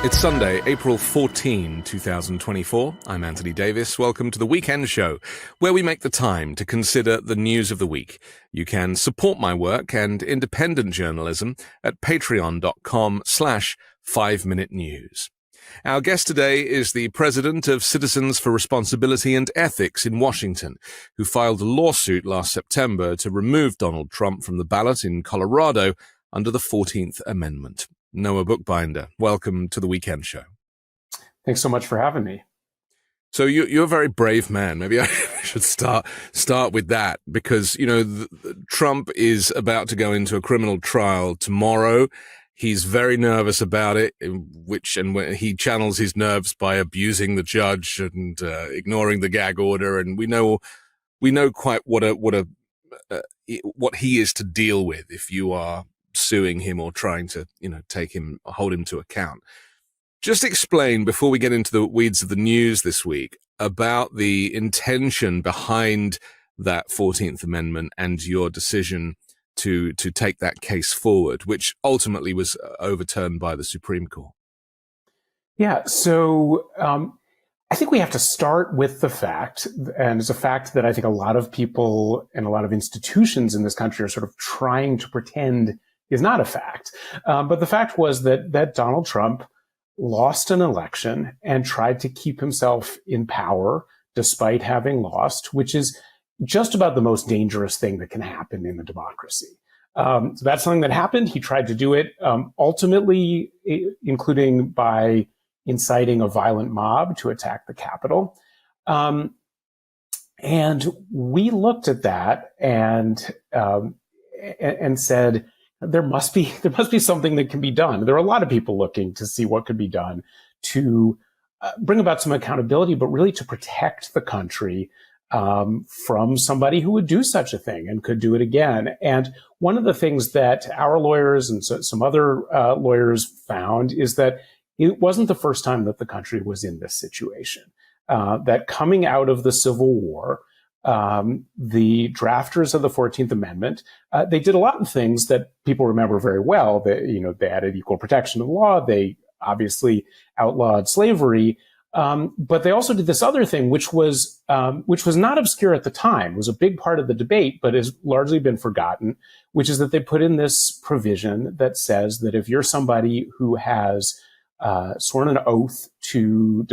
It's Sunday, April 14, 2024. I'm Anthony Davis. Welcome to the Weekend Show, where we make the time to consider the news of the week. You can support my work and independent journalism at patreon.com/5minutenews. Our guest today is the president of Citizens for Responsibility and Ethics in Washington, who filed a lawsuit last September to remove Donald Trump from the ballot in Colorado under the 14th Amendment. Noah Bookbinder, welcome to the Weekend Show. Thanks so much for having me. So you're a very brave man. Maybe I should start with that because, Trump is about to go into a criminal trial tomorrow. He's very nervous about it, when he channels his nerves by abusing the judge and ignoring the gag order. And we know quite what he is to deal with if you are suing him or trying to, hold him to account. Just explain, before we get into the weeds of the news this week, about the intention behind that 14th Amendment and your decision to take that case forward, which ultimately was overturned by the Supreme Court. Yeah, so I think we have to start with the fact, and it's a fact that I think a lot of people and a lot of institutions in this country are sort of trying to pretend is not a fact. But the fact was that Donald Trump lost an election and tried to keep himself in power despite having lost, which is just about the most dangerous thing that can happen in a democracy. So that's something that happened. He tried to do it, ultimately, including by inciting a violent mob to attack the Capitol. And we looked at that and said, there must be something that can be done. There are a lot of people looking to see what could be done to bring about some accountability, but really to protect the country from somebody who would do such a thing and could do it again. And one of the things that our lawyers and some other lawyers found is that it wasn't the first time that the country was in this situation. That coming out of the Civil War, the drafters of the 14th Amendment, they did a lot of things that people remember very well. They added equal protection of the law. They obviously outlawed slavery. But they also did this other thing, which was not obscure at the time. It was a big part of the debate, but has largely been forgotten, which is that they put in this provision that says that if you're somebody who has sworn an oath to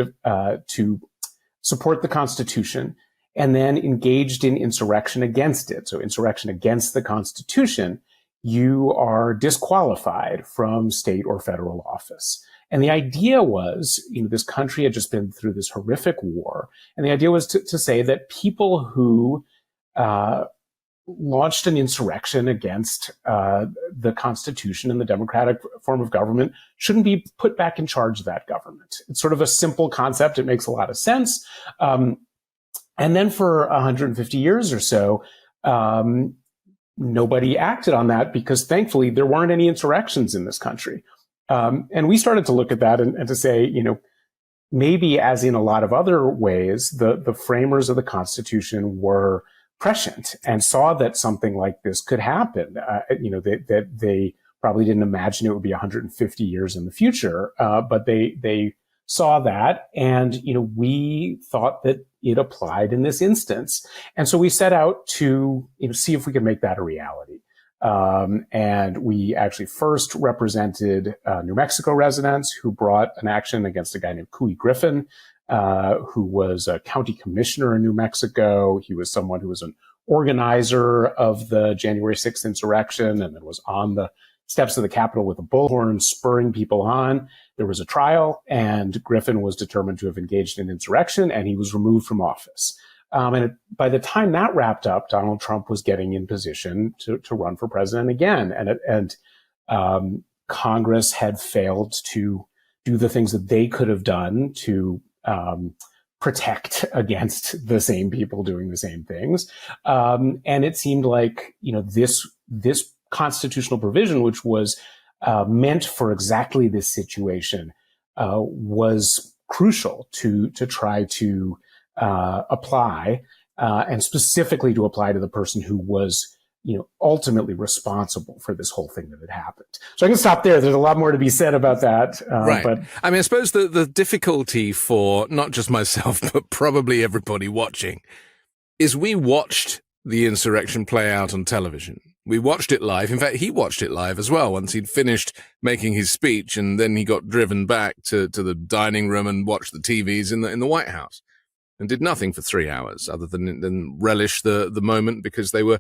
support the Constitution and then engaged in insurrection against it, so insurrection against the Constitution, you are disqualified from state or federal office. And the idea was, this country had just been through this horrific war. And the idea was to say that people who launched an insurrection against the Constitution and the democratic form of government shouldn't be put back in charge of that government. It's sort of a simple concept. It makes a lot of sense. And then for 150 years or so, nobody acted on that because thankfully there weren't any insurrections in this country. And we started to look at that and to say, maybe as in a lot of other ways, the framers of the Constitution were prescient and saw that something like this could happen. That they probably didn't imagine it would be 150 years in the future, but they saw that, and we thought that it applied in this instance, and so we set out to see if we could make that a reality. And we actually first represented New Mexico residents who brought an action against a guy named Coup Griffin, who was a county commissioner in New Mexico. He was someone who was an organizer of the January 6th insurrection and then was on the steps of the Capitol with a bullhorn spurring people on. There was a trial, and Griffin was determined to have engaged in insurrection, and he was removed from office. And by the time that wrapped up, Donald Trump was getting in position to run for president again. And Congress had failed to do the things that they could have done to protect against the same people doing the same things. And it seemed like, this constitutional provision, which was meant for exactly this situation, was crucial to try to apply, and specifically to apply to the person who was ultimately responsible for this whole thing that had happened. So I can stop there. There's a lot more to be said about that. Right. But I mean, I suppose the difficulty for not just myself, but probably everybody watching is we watched the insurrection play out on television. We watched it live. In fact, he watched it live as well once he'd finished making his speech, and then he got driven back to the dining room and watched the TVs in the White House and did nothing for 3 hours other than relish the moment because they were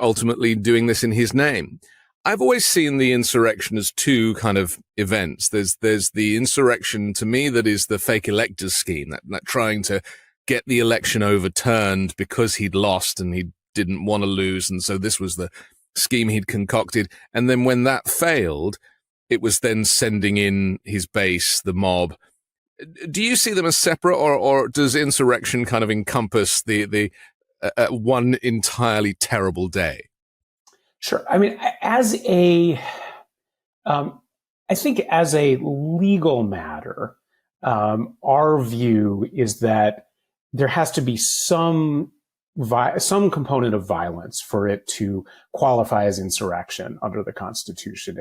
ultimately doing this in his name. I've always seen the insurrection as two kind of events. There's the insurrection to me that is the fake electors scheme, that trying to get the election overturned because he'd lost and he didn't want to lose. And so this was the scheme he'd concocted. And then when that failed, it was then sending in his base, the mob. Do you see them as separate, or does insurrection kind of encompass the one entirely terrible day? Sure. I mean, I think as a legal matter, our view is that there has to be some component of violence for it to qualify as insurrection under the Constitution.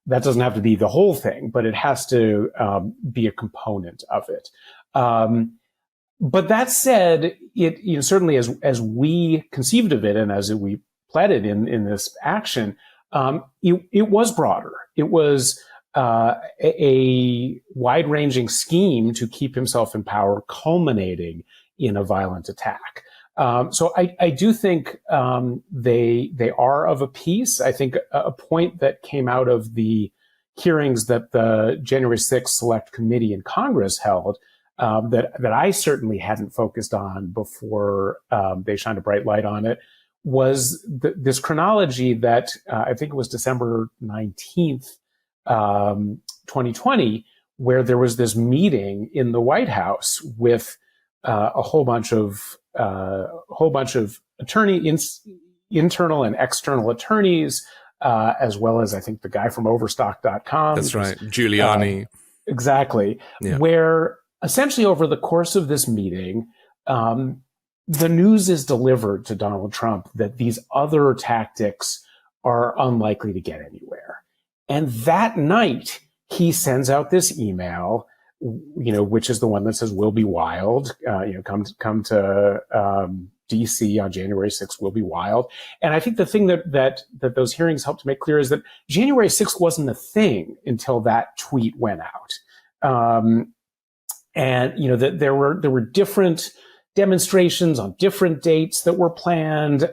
That doesn't have to be the whole thing, but it has to be a component of it. But that said, it certainly as we conceived of it and as we pled it in this action, it was broader. It was a wide-ranging scheme to keep himself in power, culminating in a violent attack. So I do think they are of a piece. I think a point that came out of the hearings that the January 6th Select Committee in Congress held that I certainly hadn't focused on before they shined a bright light on it was this chronology that I think it was December 19th, 2020, where there was this meeting in the White House with a whole bunch of internal and external attorneys, as well as I think the guy from Overstock.com. That's right, Giuliani. Exactly. Yeah. Where essentially over the course of this meeting, the news is delivered to Donald Trump that these other tactics are unlikely to get anywhere. And that night, he sends out this email, which is the one that says, "We'll be wild, come to DC on January 6th, we'll be wild." And I think the thing that those hearings helped to make clear is that January 6th wasn't a thing until that tweet went out. And, that there were different demonstrations on different dates that were planned.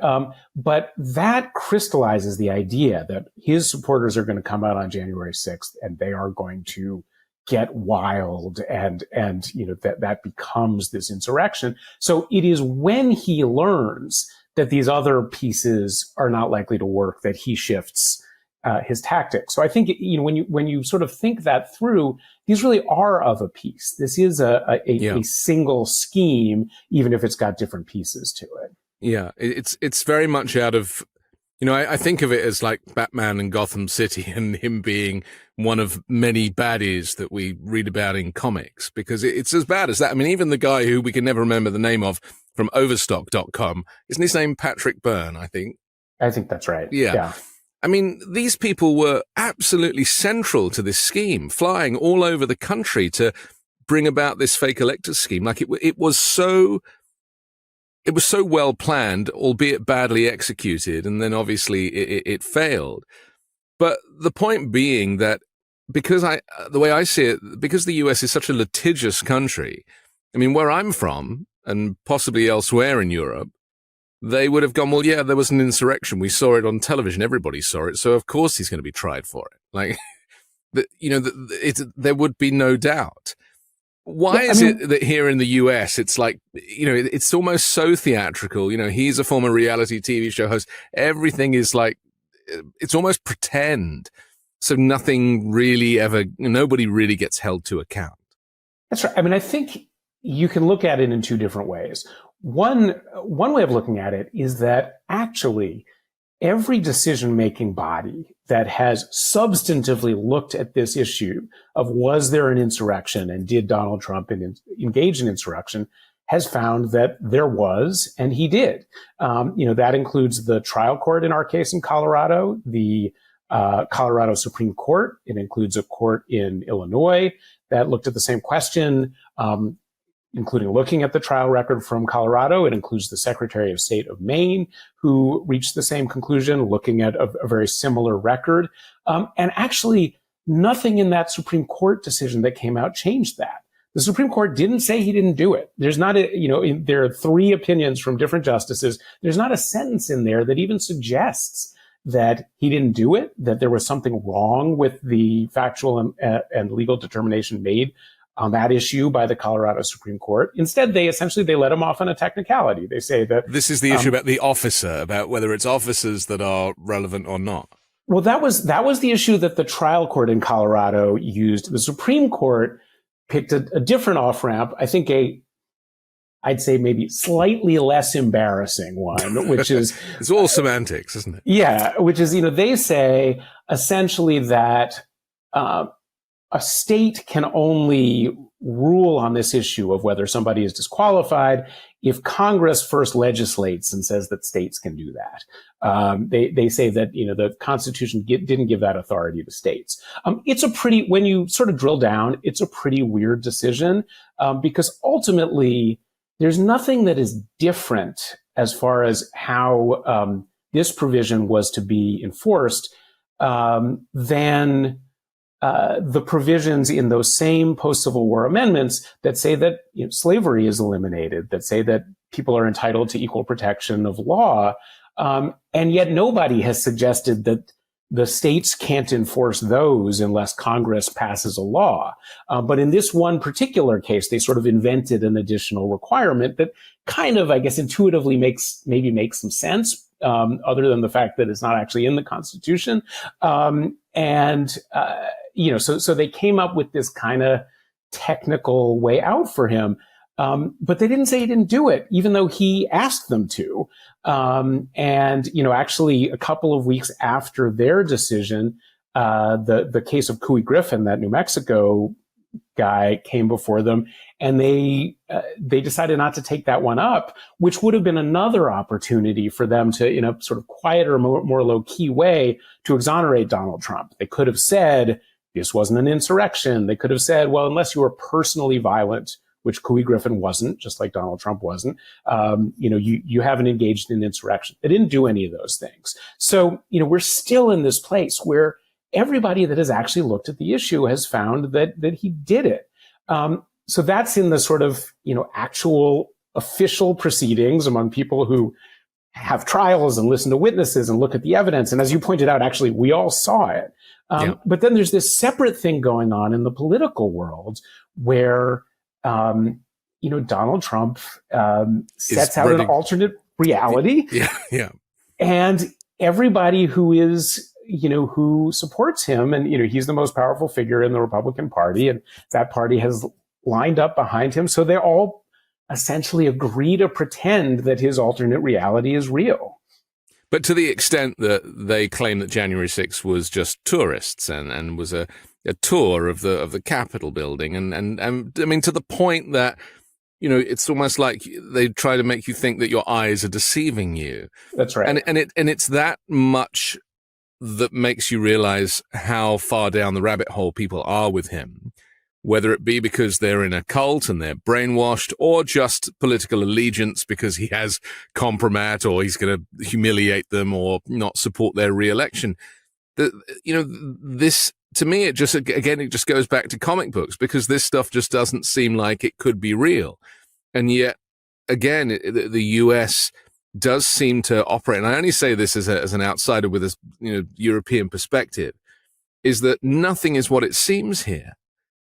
But that crystallizes the idea that his supporters are going to come out on January 6th and they are going to get wild and that becomes this insurrection. So it is when he learns that these other pieces are not likely to work that he shifts his tactics. So I think when you sort of think that through, these really are of a piece. This is a single scheme, even if it's got different pieces to it. Yeah, it's very much out of, I think of it as like Batman and Gotham City and him being one of many baddies that we read about in comics, because it's as bad as that. I mean, even the guy who we can never remember the name of from Overstock.com, isn't his name Patrick Byrne, I think? I think that's right. Yeah. I mean, these people were absolutely central to this scheme, flying all over the country to bring about this fake electors scheme. Like it was so well planned, albeit badly executed, and then obviously it failed. But the point being that because the way I see it, because the US is such a litigious country, I mean, where I'm from and possibly elsewhere in Europe, they would have gone, well, yeah, there was an insurrection. We saw it on television. Everybody saw it. So of course he's going to be tried for it. Like, there would be no doubt. Why is it that here in the US, it's like, it's almost so theatrical. He's a former reality TV show host. Everything is like, it's almost pretend. So nobody really gets held to account. That's right. I mean, I think you can look at it in two different ways. One way of looking at it is that actually every decision-making body that has substantively looked at this issue of was there an insurrection and did Donald Trump engage in insurrection has found that there was, and he did. That includes the trial court in our case in Colorado, the Colorado Supreme Court. It includes a court in Illinois that looked at the same question, including looking at the trial record from Colorado. It includes the Secretary of State of Maine, who reached the same conclusion, looking at a very similar record. And actually, nothing in that Supreme Court decision that came out changed that. The Supreme Court didn't say he didn't do it. There's not there are 3 opinions from different justices. There's not a sentence in there that even suggests that he didn't do it, that there was something wrong with the factual and legal determination made on that issue by the Colorado Supreme Court. Instead, they let him off on a technicality. They say that this is the issue about the officer, about whether it's officers that are relevant or not. Well, that was the issue that the trial court in Colorado used. The Supreme Court picked a different off-ramp. I think I'd say maybe slightly less embarrassing one, which is it's all semantics, isn't it? Yeah, which is they say essentially that a state can only rule on this issue of whether somebody is disqualified if Congress first legislates and says that states can do that. They say that the Constitution didn't give that authority to states. It's when you sort of drill down, it's a pretty weird decision because ultimately there's nothing that is different as far as how this provision was to be enforced than the provisions in those same post-Civil War amendments that say that slavery is eliminated, that say that people are entitled to equal protection of law. And yet nobody has suggested that the states can't enforce those unless Congress passes a law. But in this one particular case, they sort of invented an additional requirement that kind of, I guess, intuitively makes some sense, other than the fact that it's not actually in the Constitution. So they came up with this kind of technical way out for him. But they didn't say he didn't do it, even though he asked them to. Actually a couple of weeks after their decision, the case of Couey Griffin, that New Mexico guy, came before them, and they decided not to take that one up, which would have been another opportunity for them to, in a sort of quieter, more low-key way, to exonerate Donald Trump. They could have said this wasn't an insurrection. They could have said, well, unless you were personally violent, which Couey Griffin wasn't, just like Donald Trump wasn't, you haven't engaged in insurrection. They didn't do any of those things. So, we're still in this place where everybody that has actually looked at the issue has found that he did it. So that's in the sort of, actual official proceedings among people who have trials and listen to witnesses and look at the evidence. And as you pointed out, actually, we all saw it. But then there's this separate thing going on in the political world where, Donald Trump sets out an alternate reality. Yeah. And everybody who is, who supports him, and, he's the most powerful figure in the Republican Party, and that party has lined up behind him. So they all essentially agree to pretend that his alternate reality is real. But to the extent that they claim that January 6th was just tourists and was a tour of the Capitol building, and I mean, to the point that, it's almost like they try to make you think that your eyes are deceiving you. That's right. And it's that much that makes you realize how far down the rabbit hole people are with him, whether it be because they're in a cult and they're brainwashed, or just political allegiance because he has compromat, or he's going to humiliate them or not support their re-election. This, to me, it just goes back to comic books, because this stuff just doesn't seem like it could be real. And yet, again, the US does seem to operate, and I only say this as an outsider with a European perspective, is that nothing is what it seems here.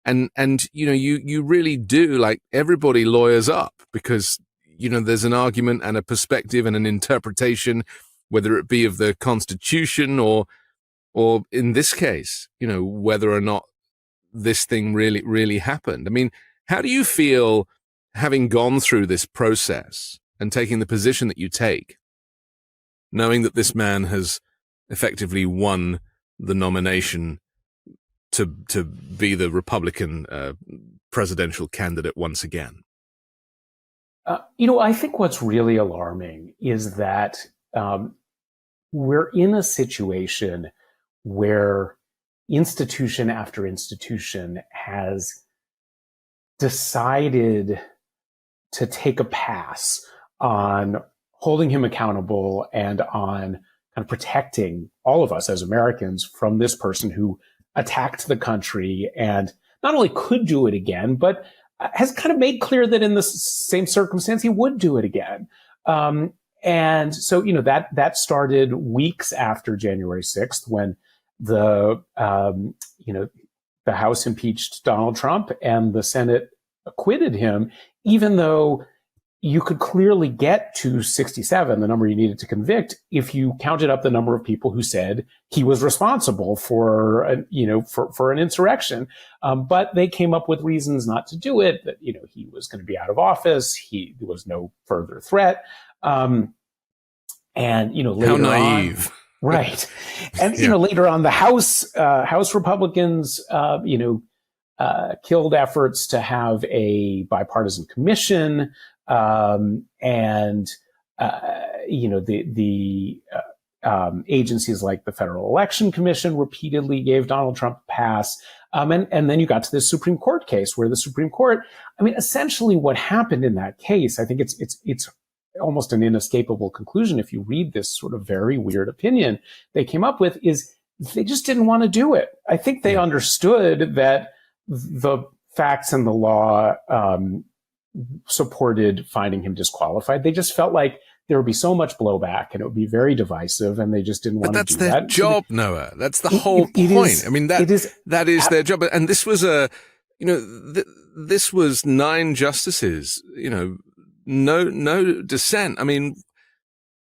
And you really do, like, everybody lawyers up because, there's an argument and a perspective and an interpretation, whether it be of the Constitution or in this case, whether or not this thing really, really happened. I mean, how do you feel having gone through this process and taking the position that you take, knowing that this man has effectively won the nomination to be the Republican presidential candidate once again? I think what's really alarming is that we're in a situation where institution after institution has decided to take a pass on holding him accountable and on kind of protecting all of us as Americans from this person who attacked the country and not only could do it again, but has kind of made clear that in the same circumstance, he would do it again. And so, that started weeks after January 6th when the House impeached Donald Trump and the Senate acquitted him, even though you could clearly get to 67, the number you needed to convict, if you counted up the number of people who said he was responsible for an insurrection. But they came up with reasons not to do it, that, he was going to be out of office. There was no further threat. And, later how naive. On, right. And, later on, the House Republicans, killed efforts to have a bipartisan commission. Agencies like the Federal Election Commission repeatedly gave Donald Trump a pass. And then you got to this Supreme Court case where the Supreme Court, essentially what happened in that case, I think it's almost an inescapable conclusion if you read this sort of very weird opinion they came up with, is they just didn't want to do it. I think they understood that the facts and the law supported finding him disqualified. They just felt like there would be so much blowback and it would be very divisive, and they just didn't want to do that. But that's their job, Noah. That's the whole point. That is their job. And this was this was 9 justices, no dissent.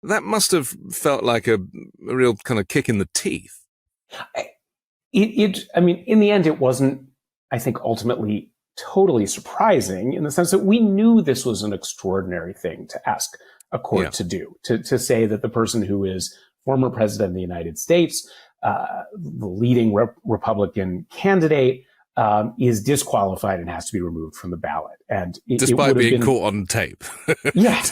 That must have felt like a real kind of kick in the teeth. In the end, it wasn't, I think, ultimately totally surprising, in the sense that we knew this was an extraordinary thing to ask a court to do, to say that the person who is former president of the United States, the leading Republican candidate, is disqualified and has to be removed from the ballot. And despite being caught on tape. Yeah.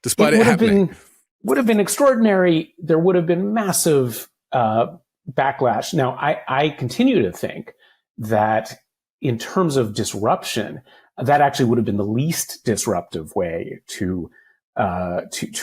Despite it happening. Would have been extraordinary. There would have been massive backlash. Now, I continue to think that in terms of disruption, that actually would have been the least disruptive way to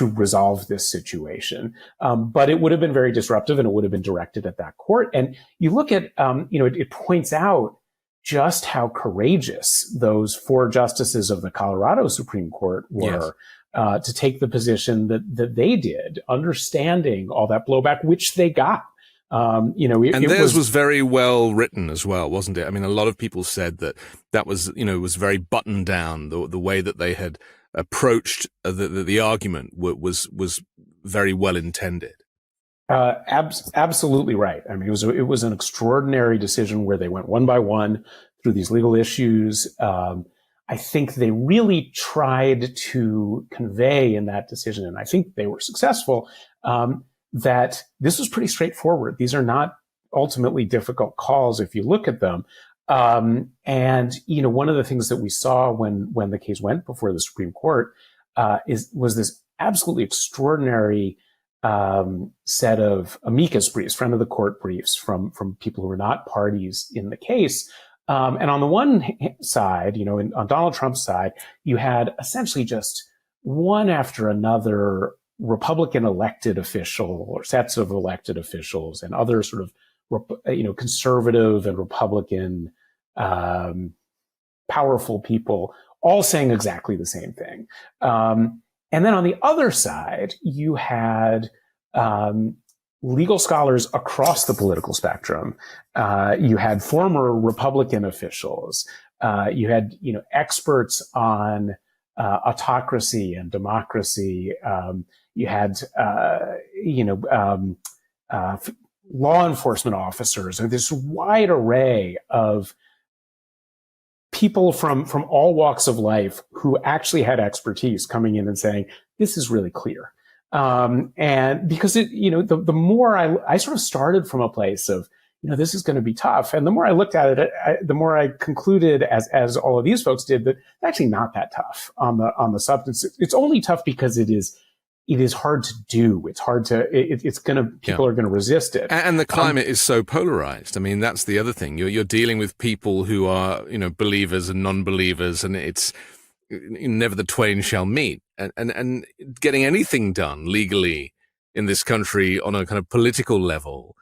resolve this situation. But it would have been very disruptive, and it would have been directed at that court. And you look at, it points out just how courageous those 4 justices of the Colorado Supreme Court were, to take the position that they did, understanding all that blowback, which they got. Theirs was very well written as well, wasn't it? A lot of people said that was, was very buttoned down. The way that they had approached the argument was very well intended. Absolutely right. It was an extraordinary decision where they went one by one through these legal issues. I think they really tried to convey in that decision, and I think they were successful, that this was pretty straightforward. These are not ultimately difficult calls if you look at them. And one of the things that we saw when the case went before the Supreme Court was this absolutely extraordinary set of amicus briefs, friend of the court briefs from people who were not parties in the case. And on the one side, on Donald Trump's side, you had essentially just one after another Republican elected official or sets of elected officials and other sort of, conservative and Republican powerful people all saying exactly the same thing. And then on the other side, you had legal scholars across the political spectrum. You had former Republican officials. You had, experts on autocracy and democracy. You had, law enforcement officers, and this wide array of people from all walks of life who actually had expertise coming in and saying, this is really clear. And because the more I sort of started from a place of, this is going to be tough. And the more I looked at it, the more I concluded, as all of these folks did, that it's actually not that tough on the substance. It's only tough because it is hard to do. It's hard to, people are going to resist it. And the climate is so polarized. I mean, that's the other thing. You're dealing with people who are, believers and non-believers, and it's never the twain shall meet. And getting anything done legally in this country on a kind of political level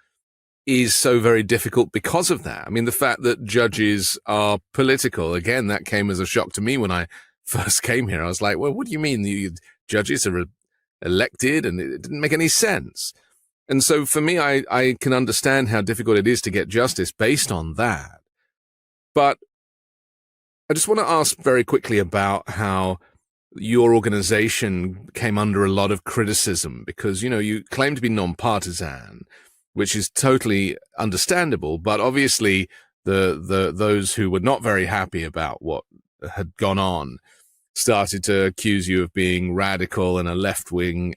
is so very difficult because of that. I mean, the fact that judges are political, again, that came as a shock to me when I first came here. I was like, well, what do you mean the judges are elected? And it didn't make any sense. And so for me, I can understand how difficult it is to get justice based on that. But I just want to ask very quickly about how your organization came under a lot of criticism because, you claim to be nonpartisan, which is totally understandable. But obviously those who were not very happy about what had gone on started to accuse you of being radical and a left-wing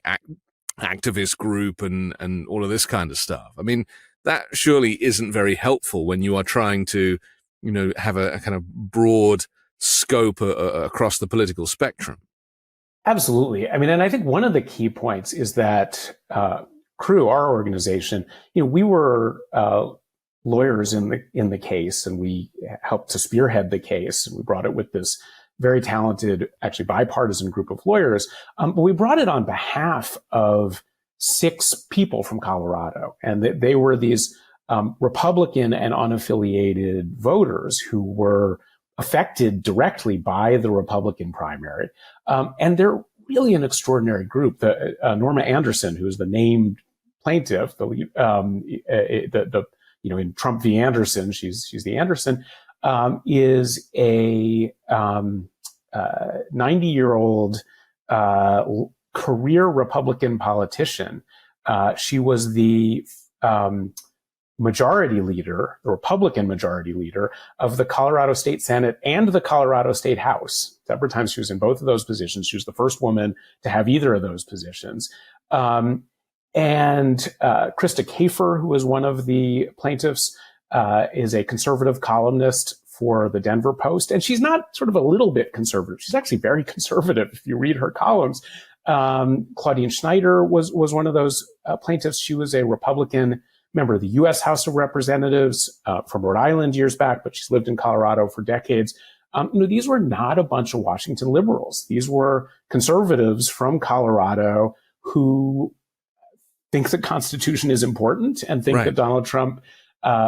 activist group and all of this kind of stuff. I mean, that surely isn't very helpful when you are trying to, have a kind of broad scope across the political spectrum. Absolutely. I mean, and I think one of the key points is that Crew, our organization, we were lawyers in the case, and we helped to spearhead the case, and we brought it with this very talented, actually bipartisan group of lawyers. But we brought it on behalf of 6 people from Colorado, and they were these Republican and unaffiliated voters who were affected directly by the Republican primary. And they're really an extraordinary group. Norma Anderson, who is the named plaintiff, in Trump v. Anderson, she's the Anderson, is a 90-year-old career Republican politician. She was the majority leader, the Republican majority leader of the Colorado State Senate and the Colorado State House. Several times she was in both of those positions. She was the first woman to have either of those positions. And Krista Kafer, who was one of the plaintiffs, is a conservative columnist for the Denver Post. And she's not sort of a little bit conservative. She's actually very conservative if you read her columns. Claudine Schneider was one of those plaintiffs. She was a Republican member of the U.S. House of Representatives from Rhode Island years back, but she's lived in Colorado for decades. These were not a bunch of Washington liberals. These were conservatives from Colorado who think the Constitution is important and think that Donald Trump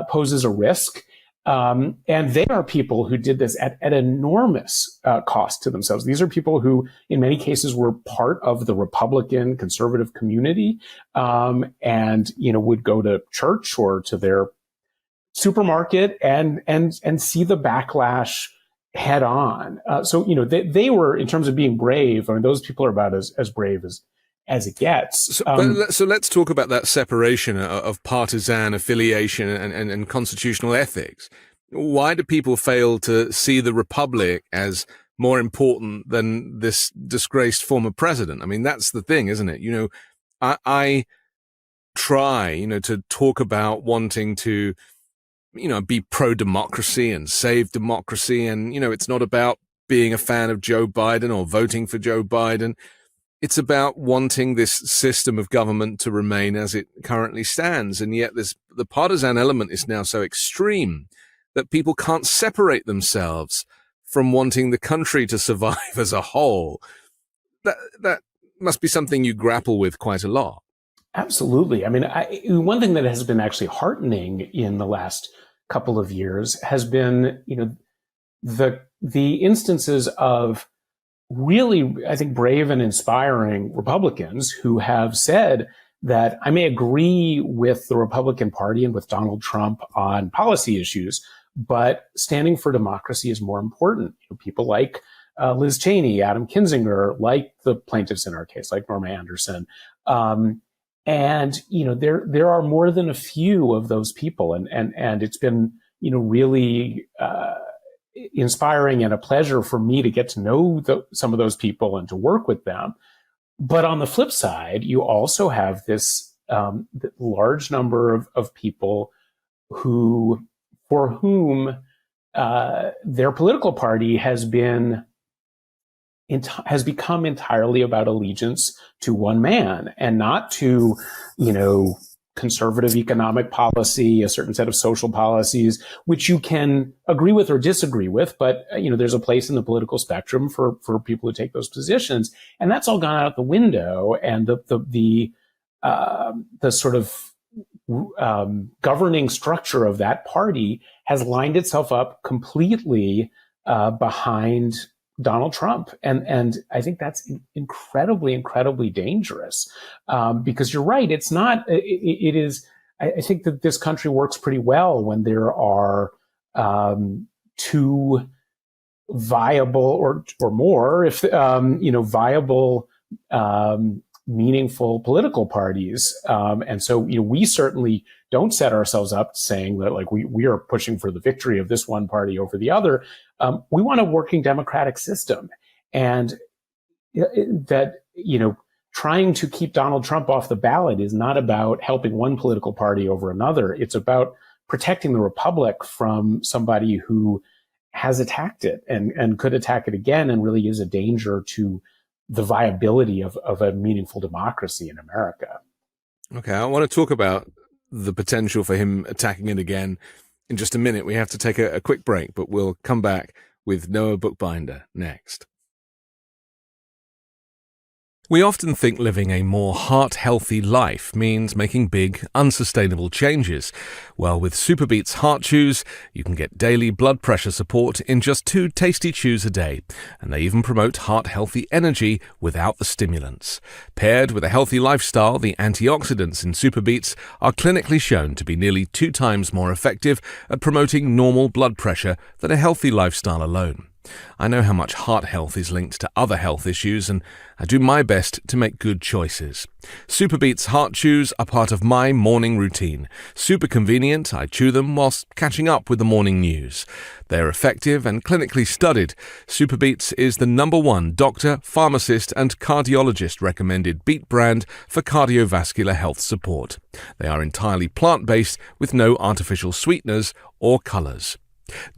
poses a risk. And they are people who did this at enormous cost to themselves. These are people who, in many cases, were part of the Republican conservative community, and would go to church or to their supermarket and see the backlash head on. So they were, in terms of being brave. I mean, those people are about as brave as it gets. So let's talk about that separation of partisan affiliation and constitutional ethics. Why do people fail to see the republic as more important than this disgraced former president? I mean, that's the thing, isn't it? I try, to talk about wanting to, be pro-democracy and save democracy. And, it's not about being a fan of Joe Biden or voting for Joe Biden. It's about wanting this system of government to remain as it currently stands. And yet the partisan element is now so extreme that people can't separate themselves from wanting the country to survive as a whole. That must be something you grapple with quite a lot. Absolutely. I mean, one thing that has been actually heartening in the last couple of years has been, the instances of really, I think, brave and inspiring Republicans who have said that I may agree with the Republican Party and with Donald Trump on policy issues, but standing for democracy is more important. People like Liz Cheney, Adam Kinzinger, like the plaintiffs in our case, like Norma Anderson. And there are more than a few of those people. And it's been, really inspiring and a pleasure for me to get to know some of those people and to work with them. But on the flip side, you also have this large number of people for whom their political party has become entirely about allegiance to one man and not to, conservative economic policy, a certain set of social policies, which you can agree with or disagree with, but there's a place in the political spectrum for people who take those positions, and that's all gone out the window. And the sort of governing structure of that party has lined itself up completely behind Donald Trump. And I think that's incredibly, incredibly dangerous because you're right. It's not, it is, I think that this country works pretty well when there are two viable or more, if, viable, meaningful political parties. And so, we certainly don't set ourselves up saying that like we are pushing for the victory of this one party over the other. We want a working democratic system, and that, trying to keep Donald Trump off the ballot is not about helping one political party over another. It's about protecting the republic from somebody who has attacked it and could attack it again, and really is a danger to the viability of a meaningful democracy in America. Okay, I want to talk about the potential for him attacking it again in just a minute. We have to take a quick break, but we'll come back with Noah Bookbinder next. We often think living a more heart-healthy life means making big, unsustainable changes. Well, with Superbeats Heart Chews, you can get daily blood pressure support in just 2 tasty chews a day, and they even promote heart-healthy energy without the stimulants. Paired with a healthy lifestyle, the antioxidants in Superbeats are clinically shown to be nearly 2 times more effective at promoting normal blood pressure than a healthy lifestyle alone. I know how much heart health is linked to other health issues, and I do my best to make good choices. Superbeats Heart Chews are part of my morning routine. Super convenient, I chew them whilst catching up with the morning news. They're effective and clinically studied. Superbeats is the #1 doctor, pharmacist and cardiologist recommended beet brand for cardiovascular health support. They are entirely plant-based with no artificial sweeteners or colours.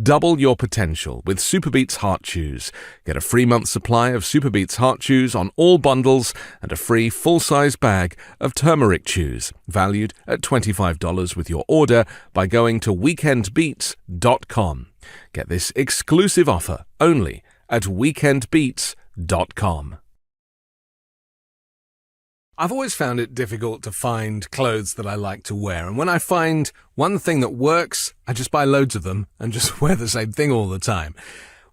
Double your potential with Superbeats Heart Chews. Get a free month supply of Superbeats Heart Chews on all bundles and a free full-size bag of turmeric chews, valued at $25 with your order by going to weekendbeats.com. Get this exclusive offer only at weekendbeats.com. I've always found it difficult to find clothes that I like to wear, and when I find one thing that works, I just buy loads of them and just wear the same thing all the time.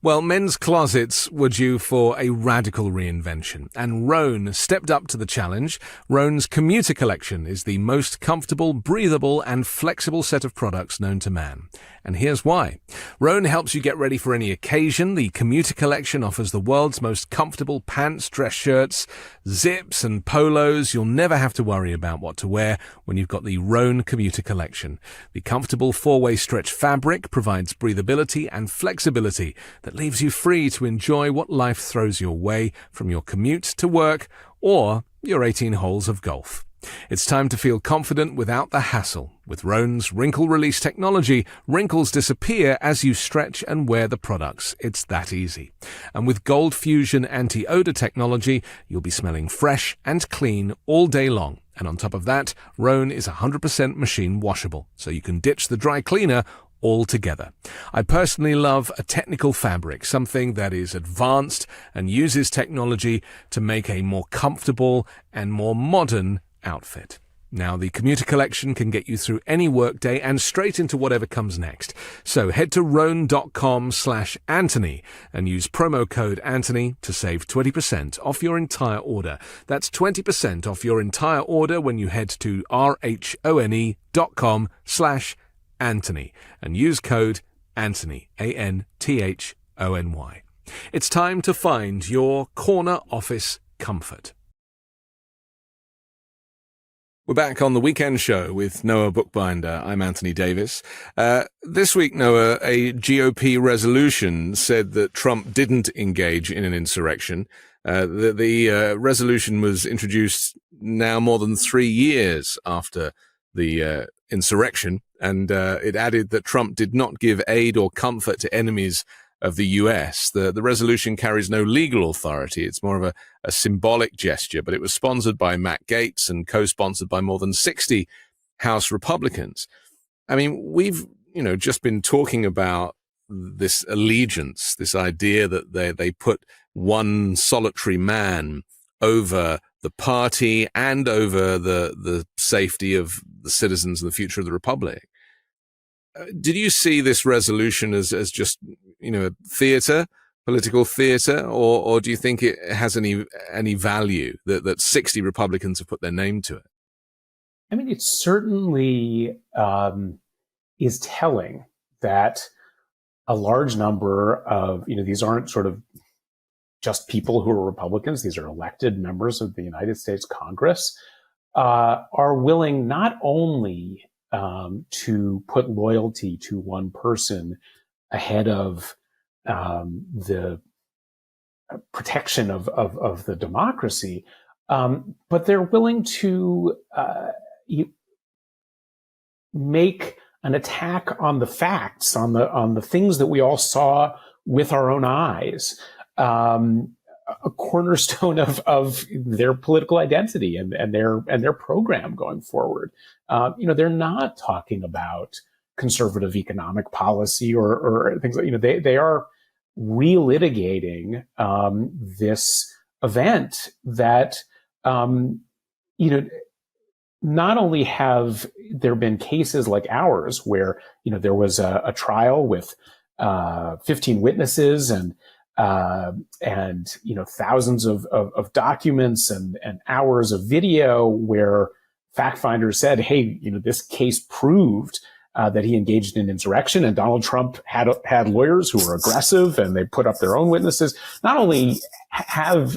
Well, men's closets were due for a radical reinvention, and Rhone stepped up to the challenge. Rhone's commuter collection is the most comfortable, breathable, and flexible set of products known to man. And here's why. Rhone helps you get ready for any occasion. The commuter collection offers the world's most comfortable pants, dress shirts, zips, and polos. You'll never have to worry about what to wear when you've got the Rhone commuter collection. The comfortable 4-way stretch fabric provides breathability and flexibility that leaves you free to enjoy what life throws your way, from your commute to work or your 18 holes of golf. It's time to feel confident without the hassle. With Rhone's wrinkle release technology, wrinkles disappear as you stretch and wear the products. It's that easy. And with Gold Fusion anti-odor technology, you'll be smelling fresh and clean all day long. And on top of that, Rhone is 100% machine washable, so you can ditch the dry cleaner altogether. I personally love a technical fabric, something that is advanced and uses technology to make a more comfortable and more modern outfit. Now, the commuter collection can get you through any workday and straight into whatever comes next. So head to rhone.com/Anthony and use promo code Anthony to save 20% off your entire order. That's 20% off your entire order when you head to rhone.com/Anthony and use code Anthony, ANTHONY. It's time to find your corner office comfort. We're back on the weekend show with Noah Bookbinder. I'm Anthony Davis. This week, Noah, a GOP resolution said that Trump didn't engage in an insurrection. The resolution was introduced now more than 3 years after the insurrection, and it added that Trump did not give aid or comfort to enemies of the U.S. The resolution carries no legal authority. It's more of a symbolic gesture, but it was sponsored by Matt Gaetz and co-sponsored by more than 60 House Republicans. I mean, we've, just been talking about this allegiance, this idea that they put one solitary man over the party and over the safety of the citizens and the future of the republic. Did you see this resolution as just, theater, political theater, or do you think it has any value that 60 Republicans have put their name to it? I mean, it certainly is telling that a large number of, these aren't sort of just people who are Republicans. These are elected members of the United States Congress, are willing not only to put loyalty to one person ahead of the protection of the democracy, but they're willing to make an attack on the facts, on the things that we all saw with our own eyes, a cornerstone of their political identity and their program going forward. They're not talking about conservative economic policy or things like, they are relitigating this event that, not only have there been cases like ours where, there was a trial with 15 witnesses and thousands of documents and hours of video where fact finders said, hey, this case proved that he engaged in insurrection, and Donald Trump had lawyers who were aggressive and they put up their own witnesses. Not only have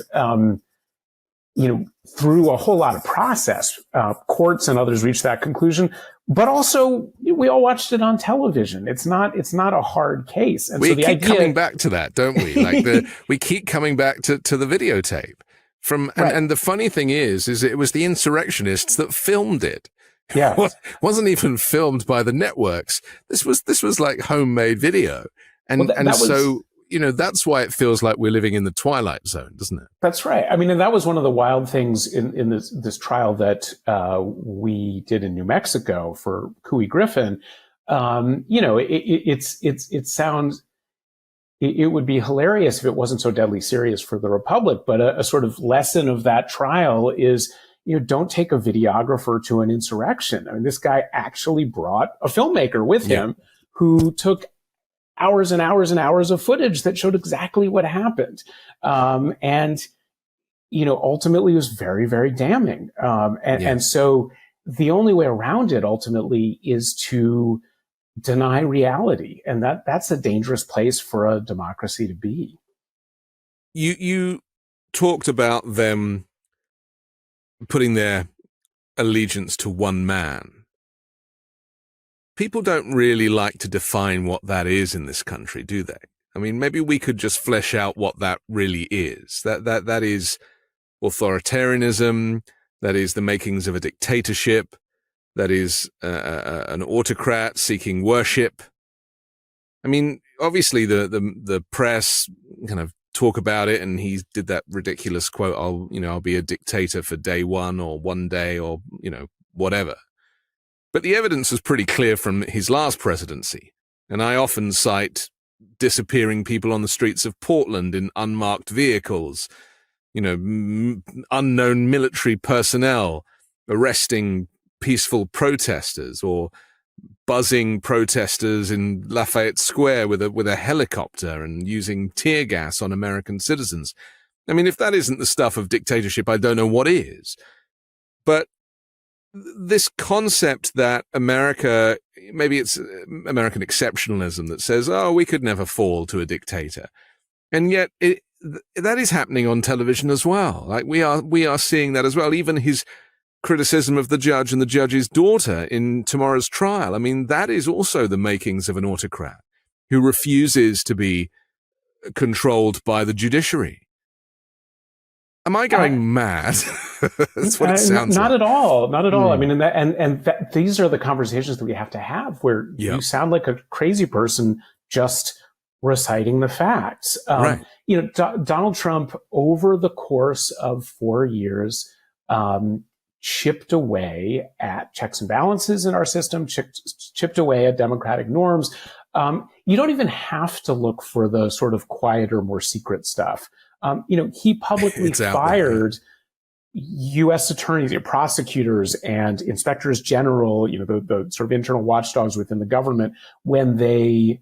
through a whole lot of process, courts and others reached that conclusion, but also we all watched it on television. It's not a hard case. And we keep coming back to that, don't we? Like we keep coming back to the videotape and the funny thing is it was the insurrectionists that filmed it. Yeah. It wasn't even filmed by the networks. This was like homemade video. And that's why it feels like we're living in the Twilight Zone, doesn't it? That's right. I mean, and that was one of the wild things in this trial that we did in New Mexico for Couey Griffin. It would be hilarious if it wasn't so deadly serious for the Republic. But a sort of lesson of that trial is, don't take a videographer to an insurrection. I mean, this guy actually brought a filmmaker with him who took hours and hours and hours of footage that showed exactly what happened. Ultimately it was very, very damning. And so the only way around it ultimately is to deny reality. And that's a dangerous place for a democracy to be. You talked about them putting their allegiance to one man. People don't really like to define what that is in this country, do they? I mean, maybe we could just flesh out what that really is. That is authoritarianism. That is the makings of a dictatorship. That is an autocrat seeking worship. I mean, obviously the press kind of talk about it, and he did that ridiculous quote, I'll be a dictator for day one or one day or, whatever. But the evidence was pretty clear from his last presidency. And I often cite disappearing people on the streets of Portland in unmarked vehicles, unknown military personnel arresting peaceful protesters or buzzing protesters in Lafayette Square with a helicopter and using tear gas on American citizens. I mean, if that isn't the stuff of dictatorship, I don't know what is. But this concept that America, maybe it's American exceptionalism that says, we could never fall to a dictator. And yet that is happening on television as well. Like we are seeing that as well. Even his criticism of the judge and the judge's daughter in tomorrow's trial. I mean, that is also the makings of an autocrat who refuses to be controlled by the judiciary. Am I going mad? That's what it sounds not like. at all. Not at all. I mean, these are the conversations that we have to have where you sound like a crazy person just reciting the facts. Right. Donald Trump, over the course of 4 years, chipped away at checks and balances in our system, chipped away at democratic norms. You don't even have to look for the sort of quieter, more secret stuff. He publicly fired U.S. attorneys, prosecutors, and inspectors general, the sort of internal watchdogs within the government, when they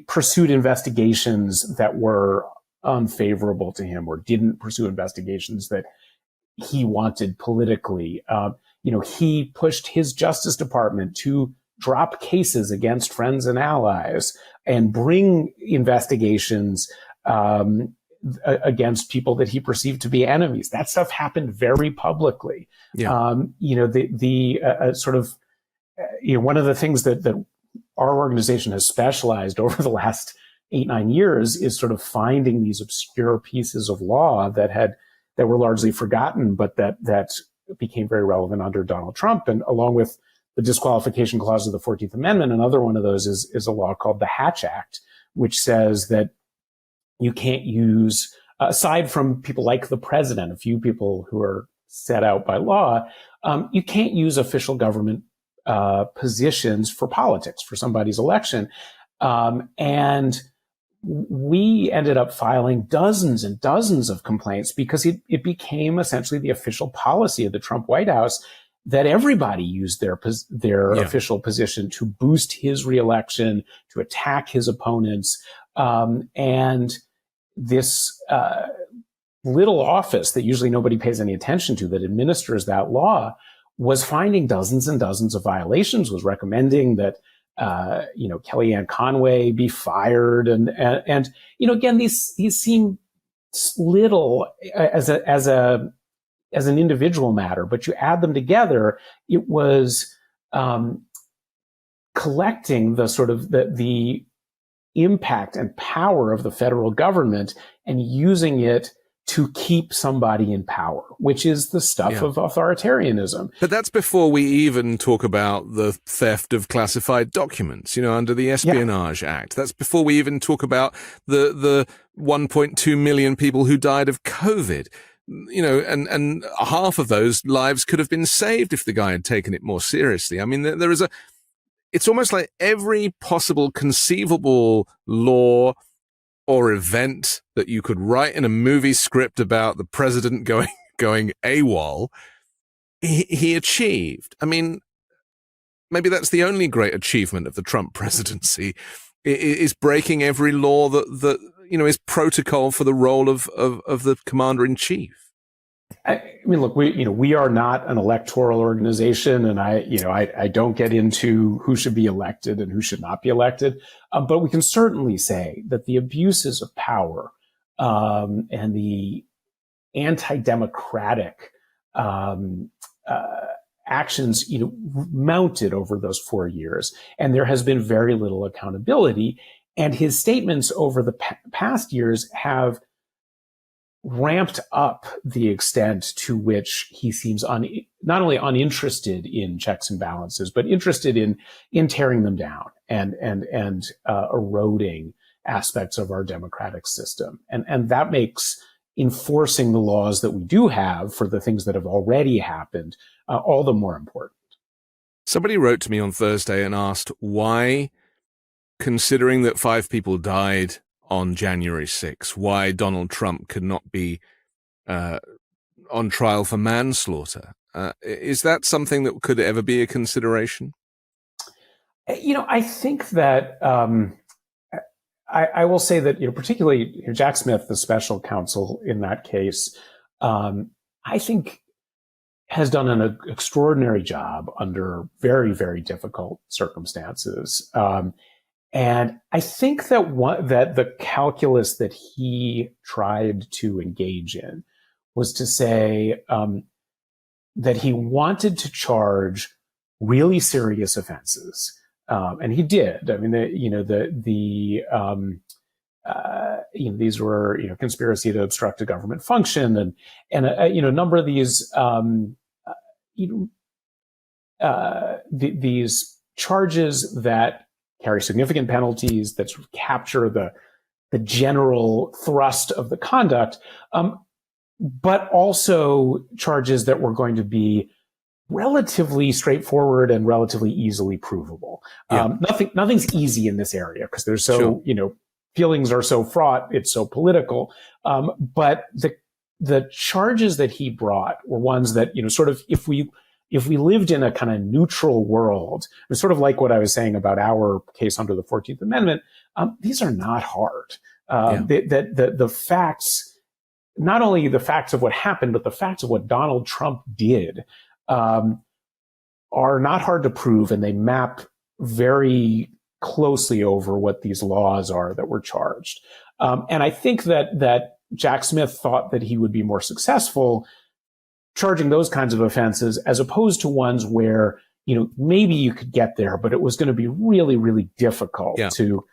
pursued investigations that were unfavorable to him, or didn't pursue investigations that he wanted politically. He pushed his Justice Department to drop cases against friends and allies and bring investigations against people that he perceived to be enemies. That stuff happened very publicly. Yeah. Sort of, one of the things that our organization has specialized over the last 8-9 years is sort of finding these obscure pieces of law that were largely forgotten, but that became very relevant under Donald Trump. And along with the disqualification clause of the 14th Amendment, another one of those is a law called the Hatch Act, which says that you can't use, aside from people like the president, a few people who are set out by law, you can't use official government positions for politics, for somebody's election. And we ended up filing dozens and dozens of complaints because it became essentially the official policy of the Trump White House that everybody used their official position to boost his reelection, to attack his opponents. And this little office that usually nobody pays any attention to, that administers that law, was finding dozens and dozens of violations, was recommending that Kellyanne Conway be fired, and again, these seem little as an individual matter, but you add them together, it was collecting the sort of the impact and power of the federal government and using it to keep somebody in power, which is the stuff of authoritarianism. But that's before we even talk about the theft of classified documents, under the Espionage Act. That's before we even talk about the 1.2 million people who died of COVID. And half of those lives could have been saved if the guy had taken it more seriously. I mean, it's almost like every possible conceivable law or event that you could write in a movie script about the president going AWOL, he achieved. I mean, maybe that's the only great achievement of the Trump presidency, is breaking every law that is protocol for the role of the commander-in-chief. I mean, look, we are not an electoral organization, and I don't get into who should be elected and who should not be elected. But we can certainly say that the abuses of power and the anti-democratic actions, mounted over those 4 years, and there has been very little accountability. And his statements over the past years have ramped up the extent to which he seems not only uninterested in checks and balances, but interested in tearing them down and eroding aspects of our democratic system. And that makes enforcing the laws that we do have for the things that have already happened all the more important. Somebody wrote to me on Thursday and asked why, considering that 5 people died on January 6th, why Donald Trump could not be on trial for manslaughter. Is that something that could ever be a consideration? I think that I will say that, particularly Jack Smith, the special counsel in that case, I think has done an extraordinary job under very, very difficult circumstances. And I think that that the calculus that he tried to engage in was to say that he wanted to charge really serious offenses, and he did. I mean, these were conspiracy to obstruct a government function, and a number of these these charges that carry significant penalties that sort of capture the general thrust of the conduct, but also charges that were going to be relatively straightforward and relatively easily provable. Yeah. Nothing's easy in this area because there's so, feelings are so fraught, it's so political. But the charges that he brought were ones that, sort of, if we lived in a kind of neutral world, it's sort of like what I was saying about our case under the 14th Amendment, these are not hard. The facts, not only the facts of what happened, but the facts of what Donald Trump did are not hard to prove, and they map very closely over what these laws are that were charged. And I think that Jack Smith thought that he would be more successful charging those kinds of offenses as opposed to ones where, maybe you could get there, but it was going to be really, really difficult to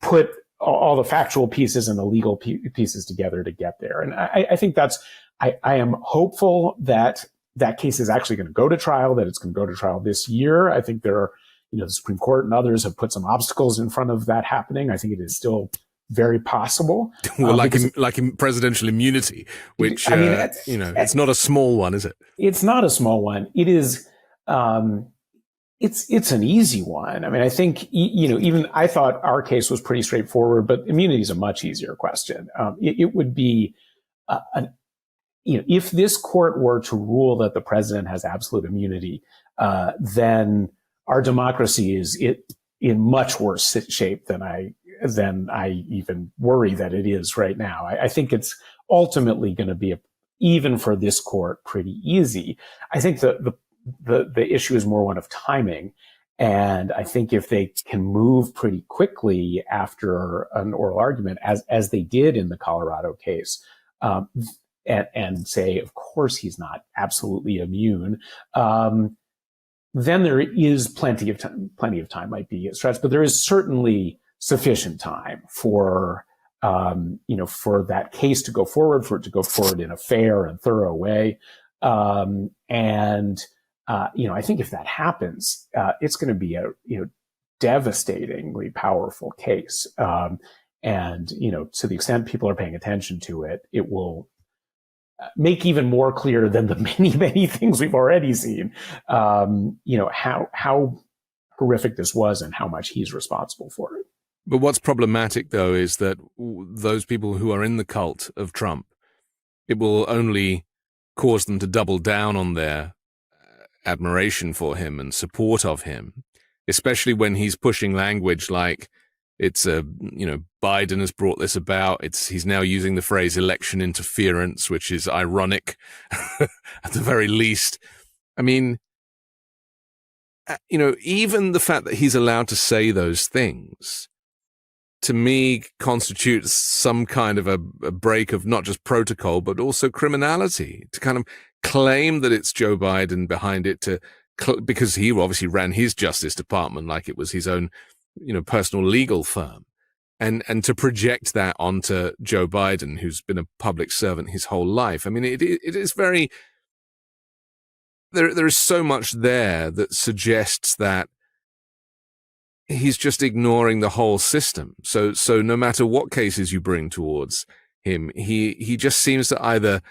put all the factual pieces and the legal pieces together to get there. And I think I am hopeful that case is actually going to go to trial, that it's going to go to trial this year. I think there are, the Supreme Court and others have put some obstacles in front of that happening. I think it is still very possible. Well, like in presidential immunity, which, it's not a small one, is it? It's not a small one. It is, it's an easy one. I mean, I think, even I thought our case was pretty straightforward, but immunity is a much easier question. It would be, if this court were to rule that the president has absolute immunity, then our democracy is in much worse shape than I even worry that it is right now. I think it's ultimately going to be, even for this court, pretty easy. I think the issue is more one of timing. And I think if they can move pretty quickly after an oral argument, as they did in the Colorado case, and say, of course, he's not absolutely immune, then there is plenty of time might be a stretch, but there is certainly sufficient time for that case to go forward, for it to go forward in a fair and thorough way. I think if that happens, it's going to be a devastatingly powerful case. To the extent people are paying attention to it, it will make even more clear than the many, many things we've already seen, how horrific this was and how much he's responsible for it. But what's problematic, though, is that those people who are in the cult of Trump, it will only cause them to double down on their admiration for him and support of him, especially when he's pushing language like it's Biden has brought this about. He's now using the phrase election interference, which is ironic at the very least. I mean, even the fact that he's allowed to say those things, to me, constitutes some kind of a break of not just protocol, but also criminality, to kind of claim that it's Joe Biden behind it, because he obviously ran his Justice Department like it was his own personal legal firm, and to project that onto Joe Biden, who's been a public servant his whole life. I mean, it is very, there is so much there that suggests that he's just ignoring the whole system. So no matter what cases you bring towards him, he just seems to either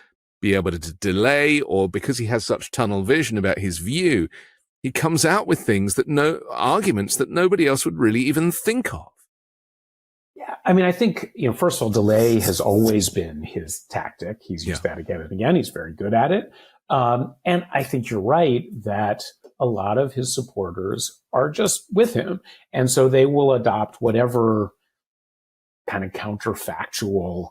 be able to delay, or because he has such tunnel vision about his view, he comes out with arguments that nobody else would really even think of. Yeah, I mean, I think, first of all, delay has always been his tactic. He's used that again and again. He's very good at it. And I think you're right that a lot of his supporters are just with him. And so they will adopt whatever kind of counterfactual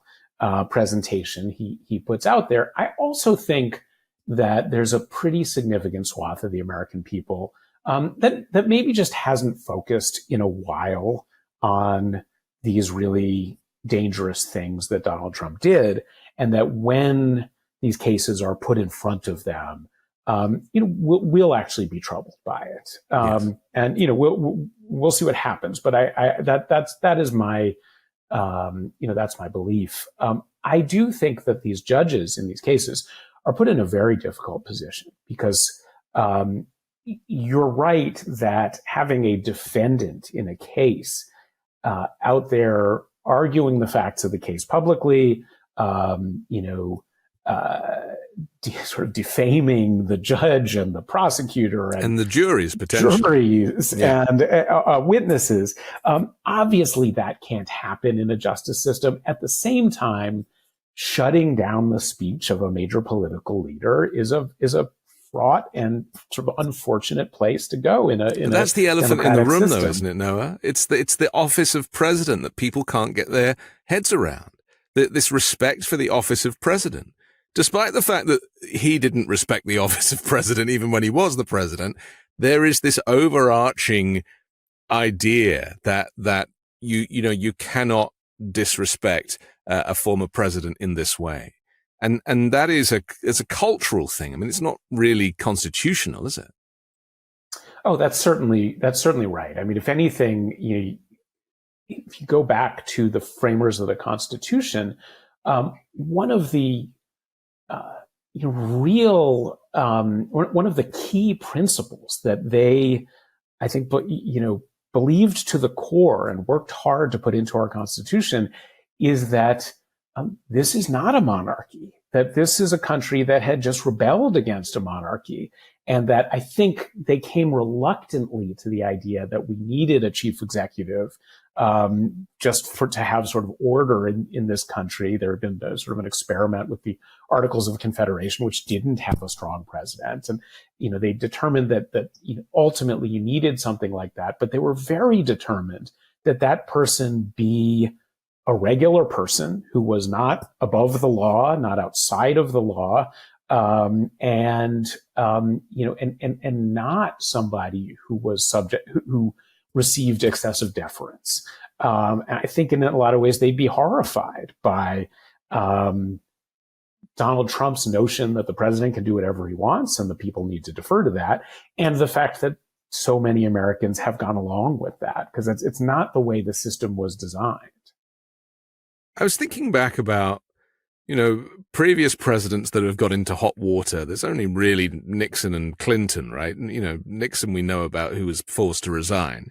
presentation he puts out there. I also think that there's a pretty significant swath of the American people that maybe just hasn't focused in a while on these really dangerous things that Donald Trump did, and that when these cases are put in front of them, we'll actually be troubled by it. Yes. And we'll see what happens. But that is my That's my belief. I do think that these judges in these cases are put in a very difficult position because you're right that having a defendant in a case out there arguing the facts of the case publicly, sort of defaming the judge and the prosecutor and the juries, potentially. Juries and witnesses. Obviously, that can't happen in a justice system. At the same time, shutting down the speech of a major political leader is a fraught and sort of unfortunate place to go that's the elephant in the room, system. though, isn't it, Noah? It's the office of president that people can't get their heads around. This respect for the office of president. Despite the fact that he didn't respect the office of president even when he was the president, there is this overarching idea that you cannot disrespect a former president in this way. And that is it's a cultural thing. I mean, it's not really constitutional, is it? Oh, that's certainly right. I mean, if anything, if you go back to the framers of the Constitution, one of the one of the key principles that they, I think, believed to the core and worked hard to put into our Constitution is that this is not a monarchy, that this is a country that had just rebelled against a monarchy, and that I think they came reluctantly to the idea that we needed a chief executive to have sort of order in this country. There had been sort of an experiment with the Articles of Confederation, which didn't have a strong president. And, they determined that ultimately you needed something like that, but they were very determined that person be a regular person who was not above the law, not outside of the law, and not somebody who was who received excessive deference. And I think in a lot of ways they'd be horrified by Donald Trump's notion that the president can do whatever he wants and the people need to defer to that, and the fact that so many Americans have gone along with that, because it's not the way the system was designed. I was thinking back about, previous presidents that have got into hot water. There's only really Nixon and Clinton, right? And, Nixon we know about, who was forced to resign.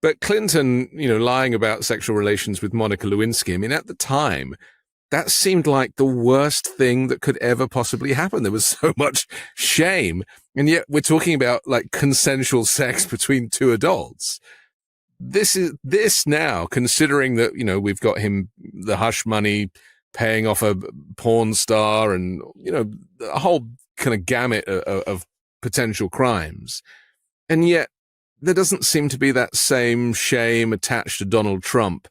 But Clinton, lying about sexual relations with Monica Lewinsky, I mean, at the time, that seemed like the worst thing that could ever possibly happen. There was so much shame. And yet we're talking about like consensual sex between two adults. This now, considering that, we've got him, the hush money, paying off a porn star and, a whole kind of gamut of potential crimes. And yet there doesn't seem to be that same shame attached to Donald Trump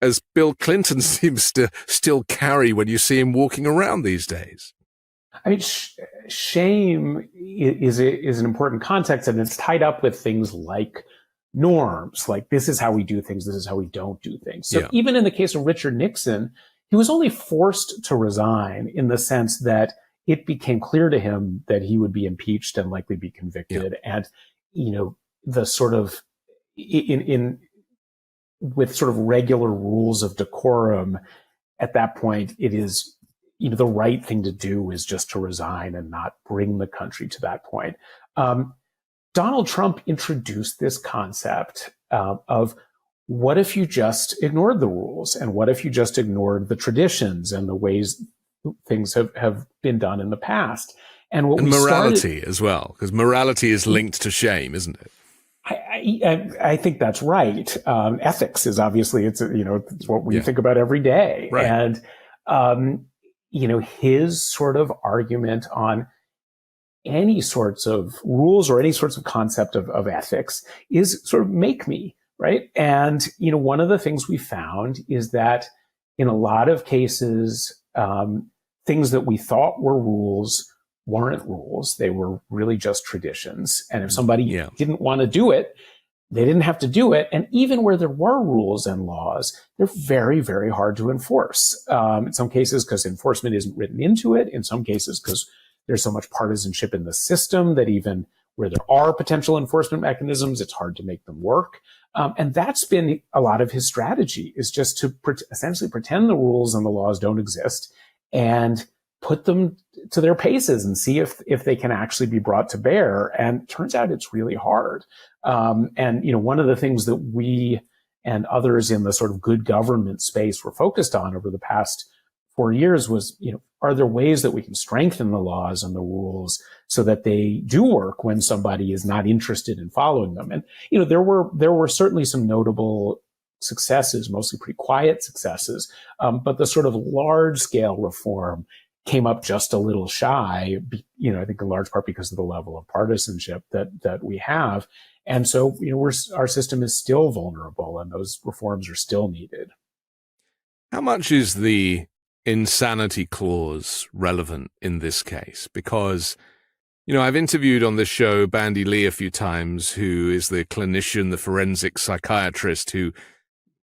as Bill Clinton seems to still carry when you see him walking around these days. I mean, shame is an important context, and it's tied up with things like norms, like this is how we do things, this is how we don't do things. So even in the case of Richard Nixon, he was only forced to resign in the sense that it became clear to him that he would be impeached and likely be convicted. And, the sort of with sort of regular rules of decorum, at that point, it is, the right thing to do is just to resign and not bring the country to that point. Donald Trump introduced this concept of what if you just ignored the rules, and what if you just ignored the traditions and the ways things have been done in the past. And morality as well, because morality is linked to shame, isn't it? I think that's right. Ethics is obviously, it's what we think about every day. Right. And, his sort of argument on any sorts of rules or any sorts of concept of ethics is sort of make me, right? And, one of the things we found is that in a lot of cases, things that we thought were rules weren't rules. They were really just traditions. And if somebody didn't want to do it, they didn't have to do it. And even where there were rules and laws, they're very, very hard to enforce. In some cases, because enforcement isn't written into it. In some cases, because there's so much partisanship in the system that even where there are potential enforcement mechanisms, it's hard to make them work. And that's been a lot of his strategy, is just to essentially pretend the rules and the laws don't exist and put them to their paces and see if they can actually be brought to bear. And it turns out it's really hard. And, one of the things that we and others in the sort of good government space were focused on over the past 4 years was, are there ways that we can strengthen the laws and the rules so that they do work when somebody is not interested in following them? And, there were certainly some notable successes, mostly pretty quiet successes. But the sort of large scale reform came up just a little shy, I think in large part because of the level of partisanship that we have. And so, our system is still vulnerable and those reforms are still needed. How much is the insanity clause relevant in this case? Because, I've interviewed on this show Bandy Lee a few times, who is the clinician, the forensic psychiatrist who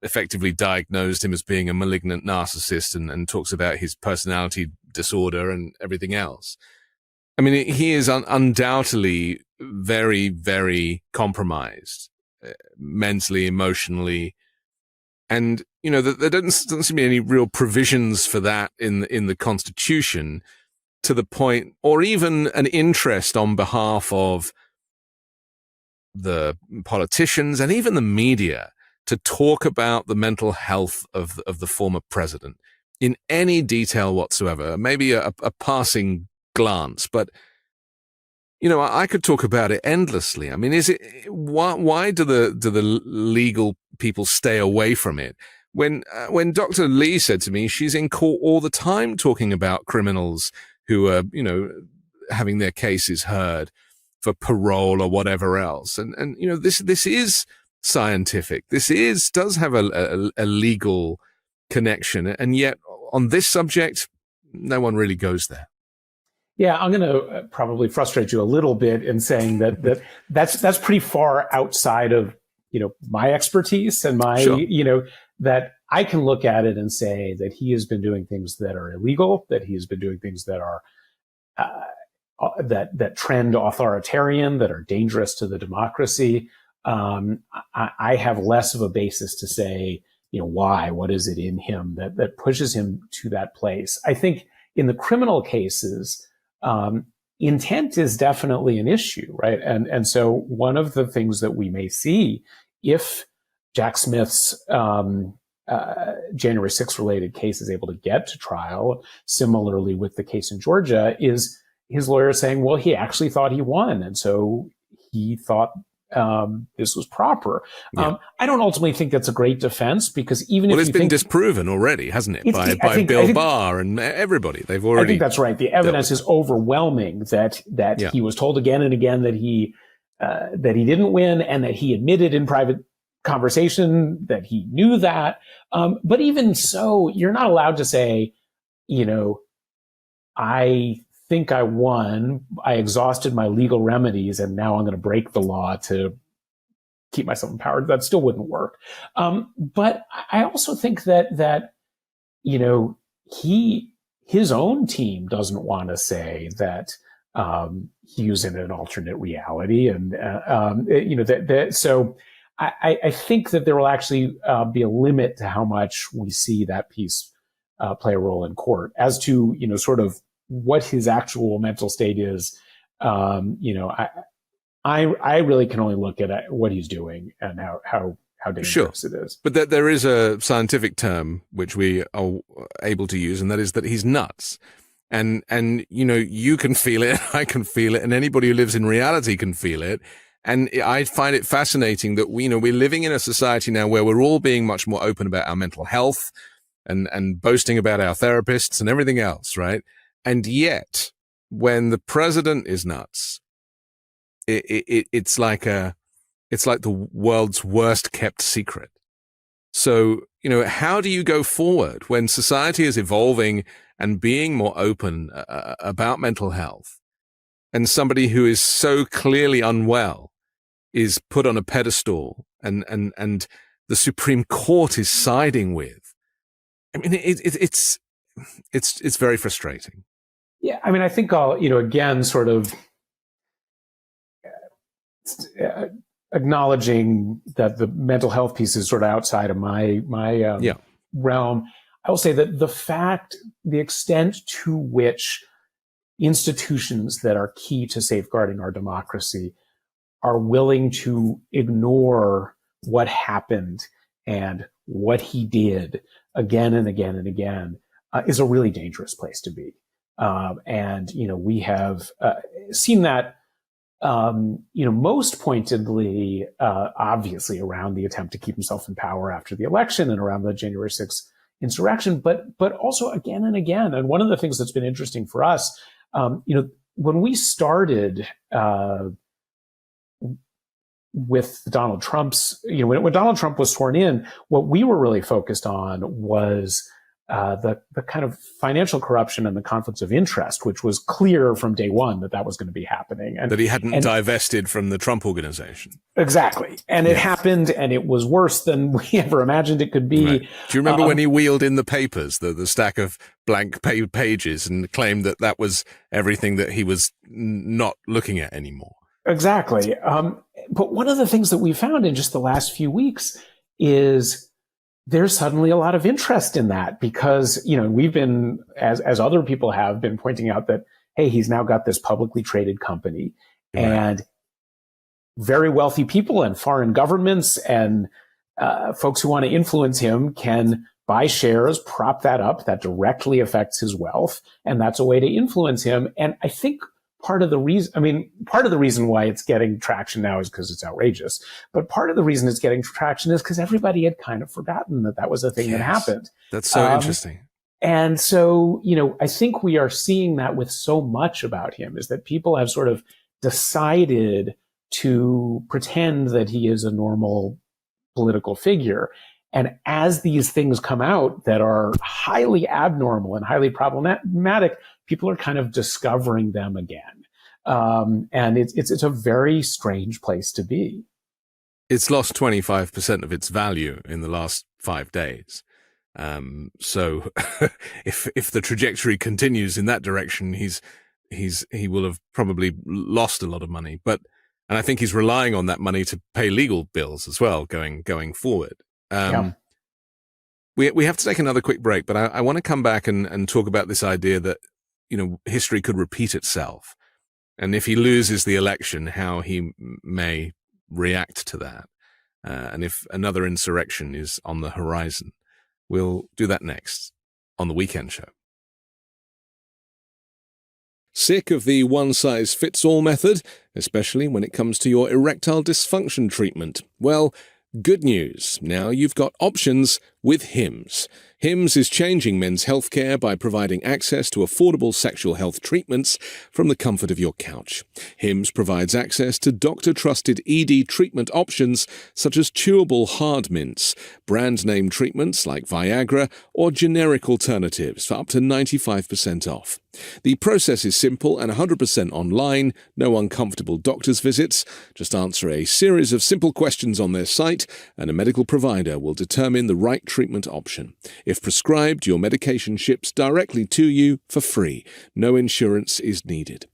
effectively diagnosed him as being a malignant narcissist and talks about his personality disorder and everything else. I mean, he is undoubtedly very, very compromised mentally, emotionally. And, there doesn't seem to be any real provisions for that in the Constitution, to the point, or even an interest on behalf of the politicians and even the media to talk about the mental health of the former president in any detail whatsoever. Maybe a passing glance, but I could talk about it endlessly. I mean, why do the legal people stay away from it? When Dr. Lee said to me, she's in court all the time talking about criminals who are, having their cases heard for parole or whatever else. And this is scientific. This does have a legal connection. And yet on this subject, no one really goes there. Yeah, I'm going to probably frustrate you a little bit in saying that's pretty far outside of, my expertise and my, Sure. That I can look at it and say that he has been doing things that are illegal, that he has been doing things that are, that trend authoritarian, that are dangerous to the democracy. I have less of a basis to say, why, what is it in him that pushes him to that place? I think in the criminal cases, intent is definitely an issue, right? And so one of the things that we may see if Jack Smith's January 6th related case is able to get to trial, similarly with the case in Georgia, is his lawyer saying, well, he actually thought he won. And so he thought this was proper. Yeah. I don't ultimately think that's a great defense, because even if it's been disproven already, hasn't it? By Bill Barr and everybody. They've already. I think that's right. The evidence is overwhelming that he was told again and again that he didn't win, and that he admitted in private conversation that he knew that. But even so, you're not allowed to say, I think I won, I exhausted my legal remedies, and now I'm going to break the law to keep myself empowered. That still wouldn't work. But I also think that his own team doesn't want to say that he was in an alternate reality, and so I think that there will actually be a limit to how much we see that piece play a role in court. As to sort of what his actual mental state is, I really can only look at what he's doing and how dangerous it is. But there is a scientific term which we are able to use, and that is that he's nuts. And you can feel it, I can feel it, and anybody who lives in reality can feel it. And I find it fascinating that we're living in a society now where we're all being much more open about our mental health and boasting about our therapists and everything else, right? And yet, when the president is nuts, it's like the world's worst kept secret. So, how do you go forward when society is evolving and being more open about mental health, and somebody who is so clearly unwell is put on a pedestal and the Supreme Court is siding with? I mean, it's very frustrating. Yeah, I mean, I think I'll, again, sort of acknowledging that the mental health piece is sort of outside of my realm, I will say that the extent to which institutions that are key to safeguarding our democracy are willing to ignore what happened and what he did again and again and again is a really dangerous place to be. And we have seen that, most pointedly, obviously, around the attempt to keep himself in power after the election and around the January 6th insurrection, but also again and again. And one of the things that's been interesting for us, when we started with Donald Trump's, when Donald Trump was sworn in, what we were really focused on was the kind of financial corruption and the conflicts of interest, which was clear from day one that was going to be happening. And that he hadn't divested from the Trump organization. Exactly. And it happened, and it was worse than we ever imagined it could be. Right. Do you remember when he wheeled in the papers, the stack of blank pages, and claimed that was everything that he was not looking at anymore? Exactly. But one of the things that we found in just the last few weeks is there's suddenly a lot of interest in that because, we've been, as other people have been pointing out that, hey, he's now got this publicly traded company and very wealthy people and foreign governments and folks who want to influence him can buy shares, prop that up. That directly affects his wealth. And that's a way to influence him. And I think part of the reason why it's getting traction now is because it's outrageous. But part of the reason it's getting traction is because everybody had kind of forgotten that was a thing that happened. That's so interesting. And so, I think we are seeing that with so much about him is that people have sort of decided to pretend that he is a normal political figure. And as these things come out that are highly abnormal and highly problematic, people are kind of discovering them again. And it's a very strange place to be. It's lost 25% of its value in the last 5 days. So if the trajectory continues in that direction, he will have probably lost a lot of money. And I think he's relying on that money to pay legal bills as well, going forward. We have to take another quick break, but I want to come back and talk about this idea that, history could repeat itself. And if he loses the election, how he may react to that. And if another insurrection is on the horizon. We'll do that next on The Weekend Show. Sick of the one-size-fits-all method, especially when it comes to your erectile dysfunction treatment? Well, good news. Now you've got options with Hims. Hims is changing men's healthcare by providing access to affordable sexual health treatments from the comfort of your couch. Hims provides access to doctor-trusted ED treatment options such as chewable hard mints, brand-name treatments like Viagra, or generic alternatives for up to 95% off. The process is simple and 100% online, no uncomfortable doctor's visits. Just answer a series of simple questions on their site, and a medical provider will determine the right treatment option. If prescribed, your medication ships directly to you for free. No insurance is needed.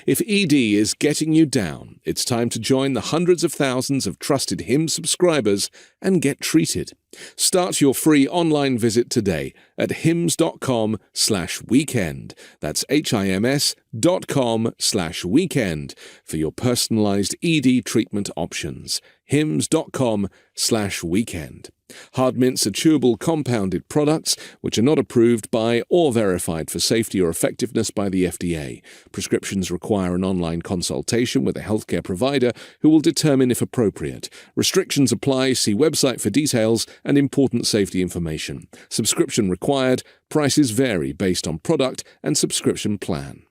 If ED is getting you down, it's time to join the hundreds of thousands of trusted Hims subscribers and get treated. Start your free online visit today at hims.com/weekend. That's HIMS.com/weekend for your personalized ED treatment options. hims.com/weekend. Hard mints are chewable compounded products which are not approved by or verified for safety or effectiveness by the FDA. Prescriptions require an online consultation with a healthcare provider who will determine if appropriate. Restrictions apply. See website for details and important safety information. Subscription required. Prices vary based on product and subscription plan.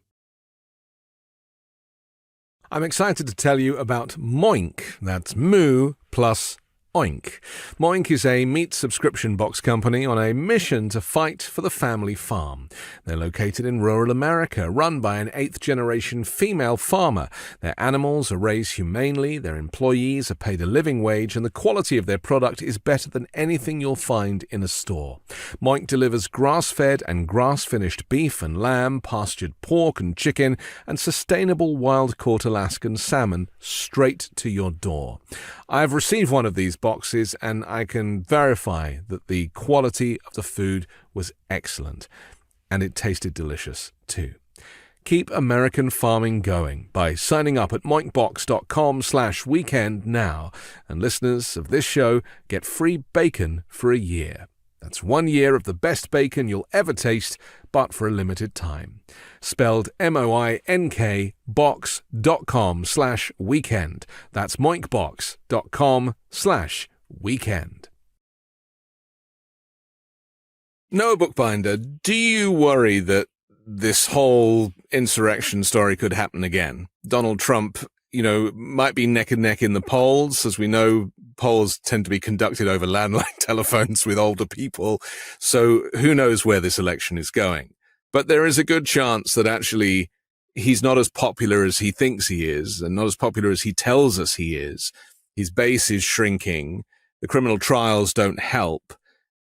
I'm excited to tell you about Moink. That's Moo plus Oink. Moink is a meat subscription box company on a mission to fight for the family farm. They're located in rural America, run by an 8th-generation female farmer. Their animals are raised humanely, their employees are paid a living wage, and the quality of their product is better than anything you'll find in a store. Moink delivers grass-fed and grass-finished beef and lamb, pastured pork and chicken, and sustainable wild-caught Alaskan salmon straight to your door. I've received one of these boxes, and I can verify that the quality of the food was excellent, and it tasted delicious too. Keep American farming going by signing up at moinkbox.com/weekend now, and listeners of this show get free bacon for a year. That's 1 year of the best bacon you'll ever taste, but for a limited time. Spelled MOINK box.com/weekend. That's moinkbox.com/weekend. Noah Bookbinder, do you worry that this whole insurrection story could happen again? Donald Trump, might be neck and neck in the polls. As we know, polls tend to be conducted over landline telephones with older people. So who knows where this election is going? But there is a good chance that actually he's not as popular as he thinks he is, and not as popular as he tells us he is. His base is shrinking. The criminal trials don't help.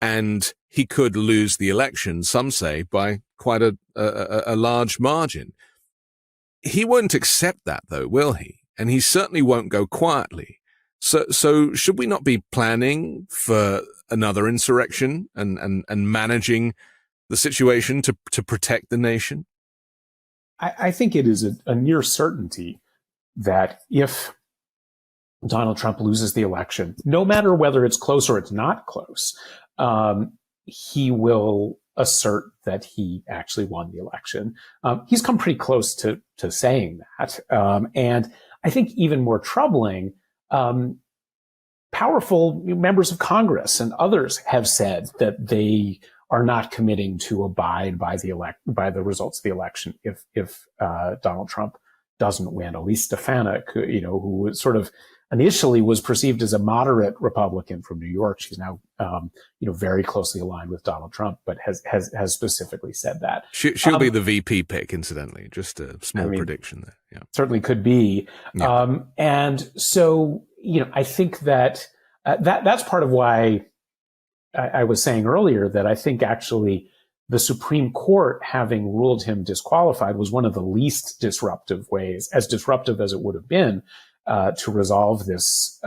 And he could lose the election, some say, by quite a large margin. He won't accept that, though, will he? And he certainly won't go quietly. So should we not be planning for another insurrection and managing the situation to protect the nation? I think it is a near certainty that if Donald Trump loses the election, no matter whether it's close or it's not close, he will assert that he actually won the election. He's come pretty close to saying that. And I think even more troubling, powerful members of Congress and others have said that they are not committing to abide by the results of the election if Donald Trump doesn't win. Elise Stefanik, who sort of initially was perceived as a moderate Republican from New York. She's now, very closely aligned with Donald Trump, but has specifically said that. She'll be the VP pick, incidentally. Just a small prediction there. Yeah, certainly could be. Yeah. And so, I think that that's part of why I was saying earlier that I think actually the Supreme Court having ruled him disqualified was one of the least disruptive ways, as disruptive as it would have been, to resolve this,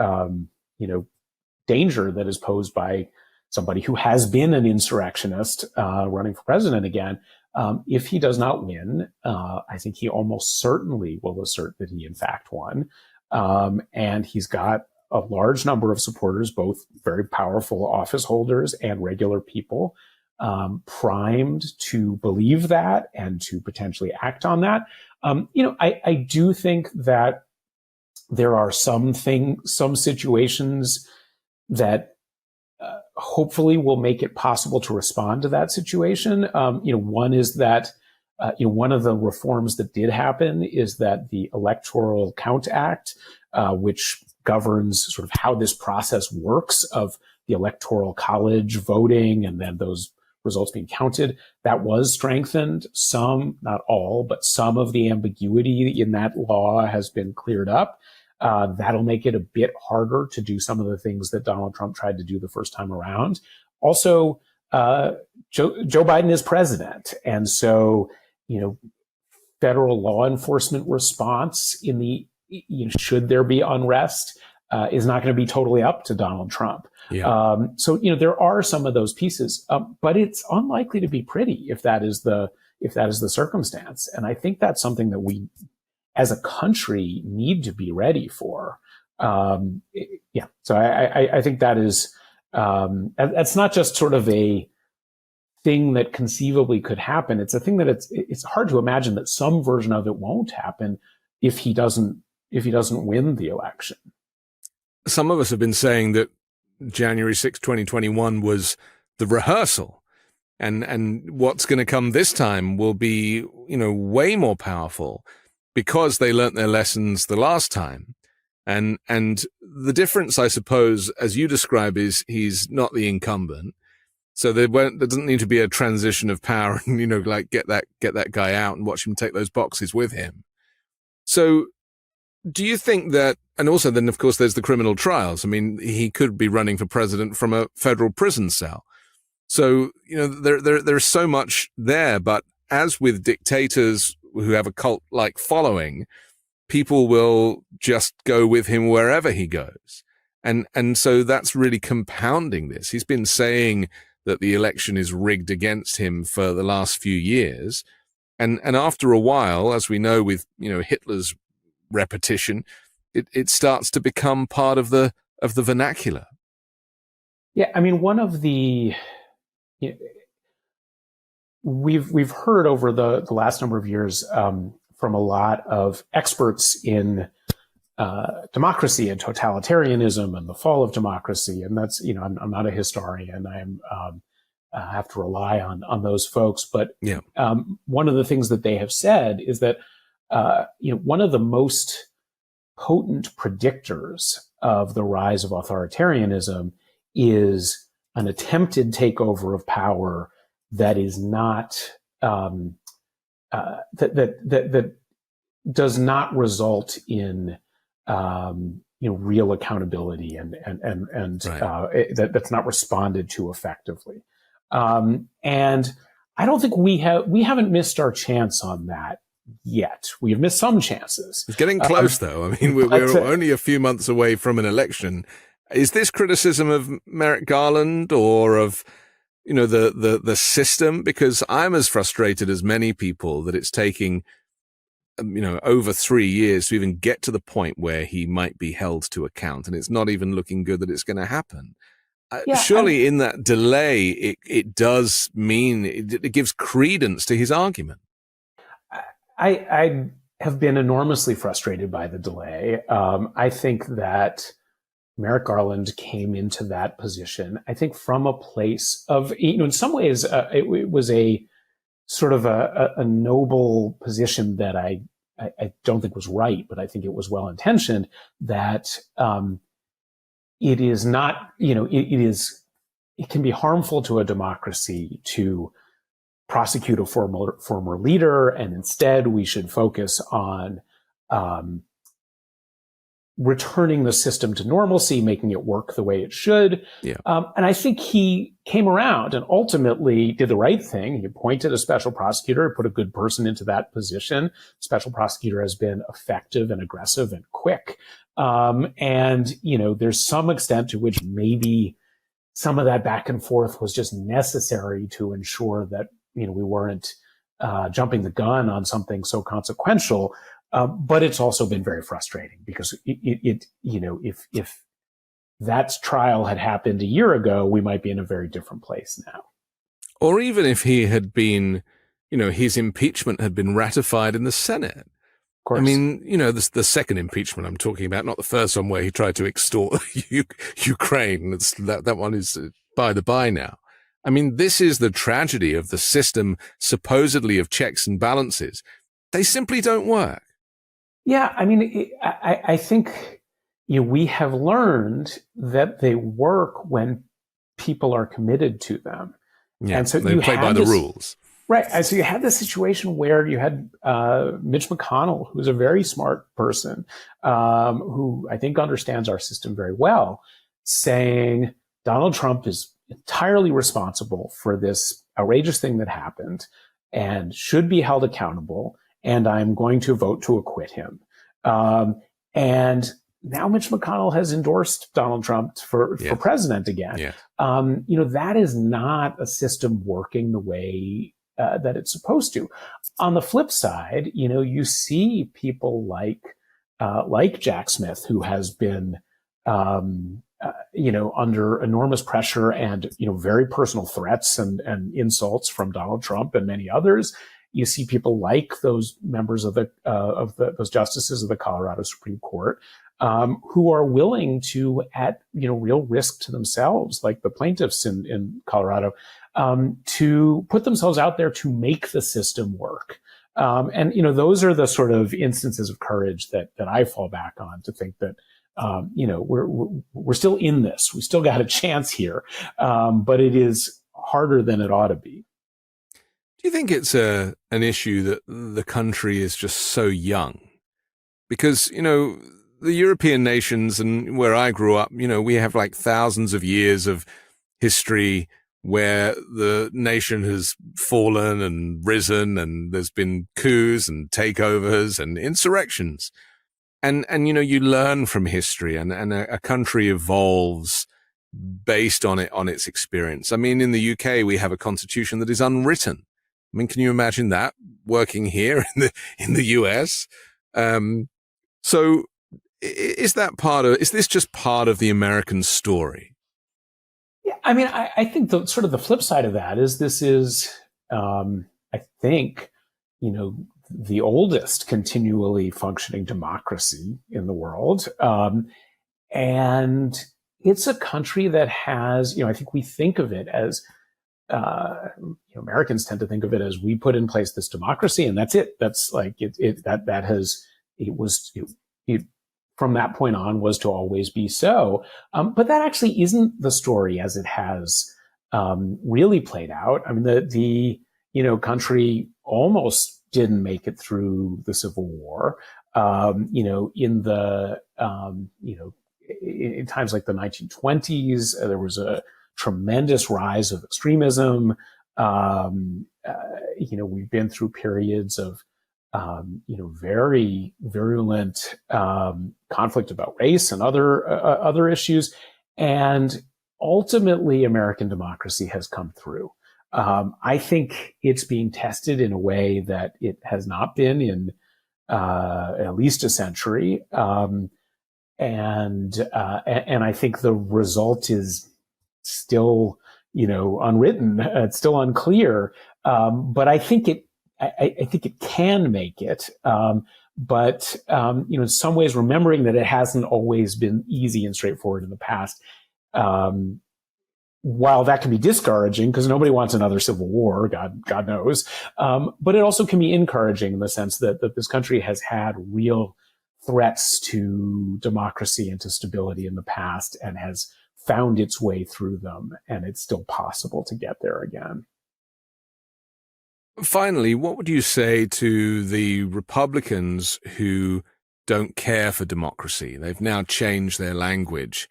danger that is posed by somebody who has been an insurrectionist running for president again. If he does not win, I think he almost certainly will assert that he in fact won. And he's got a large number of supporters, both very powerful office holders and regular people, primed to believe that and to potentially act on that. I do think that there are some situations that hopefully will make it possible to respond to that situation. One is that, one of the reforms that did happen is that the Electoral Count Act, which governs sort of how this process works of the Electoral College voting and then those results being counted, that was strengthened. Some, not all, but some of the ambiguity in that law has been cleared up. That'll make it a bit harder to do some of the things that Donald Trump tried to do the first time around. Also, Joe Biden is president. And so, federal law enforcement response in the, should there be unrest, is not going to be totally up to Donald Trump. Yeah. So, there are some of those pieces, but it's unlikely to be pretty if that is the circumstance. And I think that's something that we, as a country, need to be ready for. So I think that is, that's not just sort of a thing that conceivably could happen. It's a thing that it's hard to imagine that some version of it won't happen if he doesn't win the election. Some of us have been saying that January 6, 2021 was the rehearsal, and what's going to come this time will be, way more powerful because they learnt their lessons the last time. And the difference, I suppose, as you describe, is he's not the incumbent. So there doesn't need to be a transition of power and, like get that guy out and watch him take those boxes with him. So do you think that, and also then, of course, there's the criminal trials. I mean, he could be running for president from a federal prison cell. So, there's so much there. But as with dictators who have a cult-like following, people will just go with him wherever he goes. And so that's really compounding this. He's been saying that the election is rigged against him for the last few years. And after a while, as we know with, Hitler's repetition, it starts to become part of the vernacular. Yeah, I mean, one of the we've heard over the last number of years from a lot of experts in democracy and totalitarianism and the fall of democracy, and that's I'm not a historian. I have to rely on those folks, but yeah. One of the things that they have said is that one of the most potent predictors of the rise of authoritarianism is an attempted takeover of power that is not that does not result in real accountability and right. That's not responded to effectively. And I don't think we haven't missed our chance on that yet. We have missed some chances. It's getting close, though. I mean, we're only a few months away from an election. Is this criticism of Merrick Garland or of, the system? Because I'm as frustrated as many people that it's taking, over 3 years to even get to the point where he might be held to account. And it's not even looking good that it's going to happen. Surely in that delay, it does mean it gives credence to his argument. I have been enormously frustrated by the delay. I think that Merrick Garland came into that position, I think, from a place of, in some ways, it was a sort of a noble position that I don't think was right, but I think it was well intentioned, that it is not, it can be harmful to a democracy to prosecute a former leader, and instead we should focus on returning the system to normalcy, making it work the way it should. Yeah. And I think he came around and ultimately did the right thing. He appointed a special prosecutor, put a good person into that position. Special prosecutor has been effective and aggressive and quick. And there's some extent to which maybe some of that back and forth was just necessary to ensure that, we weren't jumping the gun on something so consequential. But it's also been very frustrating because if that trial had happened a year ago, we might be in a very different place now. Or even if he had been, his impeachment had been ratified in the Senate. Of course. I mean, the second impeachment I'm talking about, not the first one where he tried to extort Ukraine. That one is by the by now. I mean, this is the tragedy of the system, supposedly of checks and balances. They simply don't work. Yeah, I mean, I think we have learned that they work when people are committed to them. Yeah, and so they play by the rules. Right. And so you had this situation where you had Mitch McConnell, who's a very smart person, who I think understands our system very well, saying Donald Trump is entirely responsible for this outrageous thing that happened and should be held accountable. And I'm going to vote to acquit him. And now Mitch McConnell has endorsed Donald Trump for president again. Yeah. That is not a system working the way that it's supposed to. On the flip side, you see people like Jack Smith, who has been, under enormous pressure and, very personal threats and insults from Donald Trump and many others. You see people like those members of those justices of the Colorado Supreme Court, who are willing to, at real risk to themselves, like the plaintiffs in Colorado, to put themselves out there to make the system work. And those are the sort of instances of courage that I fall back on, to think that we're still in this. We still got a chance here, but it is harder than it ought to be. Do you think it's an issue that the country is just so young? Because, the European nations and where I grew up, we have like thousands of years of history where the nation has fallen and risen, and there's been coups and takeovers and insurrections. And you learn from history, and a country evolves based on its experience. I mean, in the UK, we have a constitution that is unwritten. I mean, can you imagine that working here in the US? So is this just part of the American story? Yeah, I mean, I think the sort of the flip side of that is this is, I think, the oldest continually functioning democracy in the world. And it's a country that has, I think we think of it as, Americans tend to think of it as we put in place this democracy and that's it. That's like it from that point on was to always be so. But that actually isn't the story as it has really played out. I mean, the country almost didn't make it through the Civil War. In times like the 1920s, there was a tremendous rise of extremism. We've been through periods of, very virulent conflict about race and other issues. And ultimately, American democracy has come through. I think it's being tested in a way that it has not been in at least a century. And I think the result is still, unwritten. It's still unclear. But I think it can make it. But in some ways, remembering that it hasn't always been easy and straightforward in the past, while that can be discouraging because nobody wants another civil war, God knows, but it also can be encouraging in the sense that this country has had real threats to democracy and to stability in the past and has found its way through them, and it's still possible to get there again. Finally, what would you say to the Republicans who don't care for democracy? They've now changed their language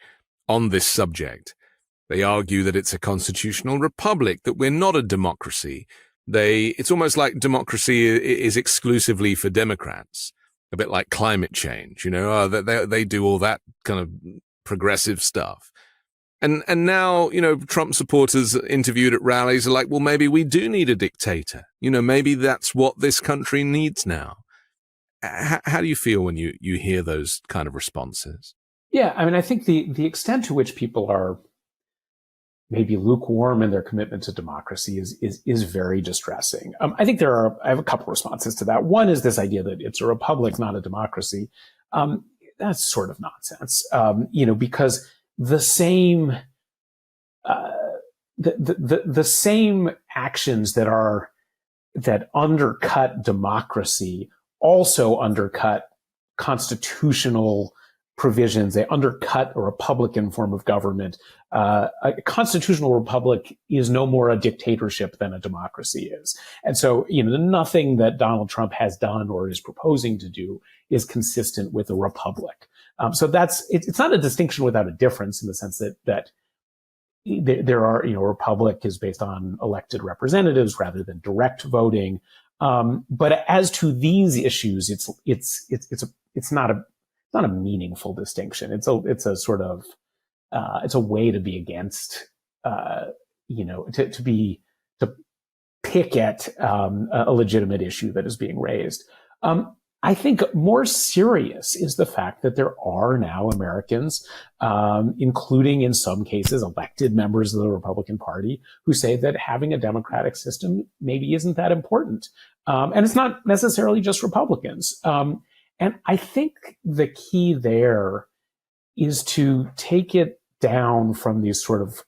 on this subject. They argue that it's a constitutional republic, that we're not a democracy. It's almost like democracy is exclusively for Democrats, a bit like climate change, they do all that kind of progressive stuff. And now, Trump supporters interviewed at rallies are like, well, maybe we do need a dictator. Maybe that's what this country needs now. How do you feel when you hear those kind of responses? Yeah, I mean, I think the extent to which people are maybe lukewarm in their commitment to democracy is very distressing. I think I have a couple responses to that. One is this idea that it's a republic, not a democracy. That's sort of nonsense, because the same the same actions that undercut democracy also undercut constitutional provisions. They undercut a republican form of government. A constitutional republic is no more a dictatorship than a democracy is. And so, nothing that Donald Trump has done or is proposing to do is consistent with a republic. So it's not a distinction without a difference in the sense that there are, a republic is based on elected representatives rather than direct voting. But as to these issues, it's not a meaningful distinction. It's a sort of, it's a way to be against, to pick at a legitimate issue that is being raised. I think more serious is the fact that there are now Americans, including in some cases elected members of the Republican Party, who say that having a democratic system maybe isn't that important. And it's not necessarily just Republicans. And I think the key there is to take it down from these sort of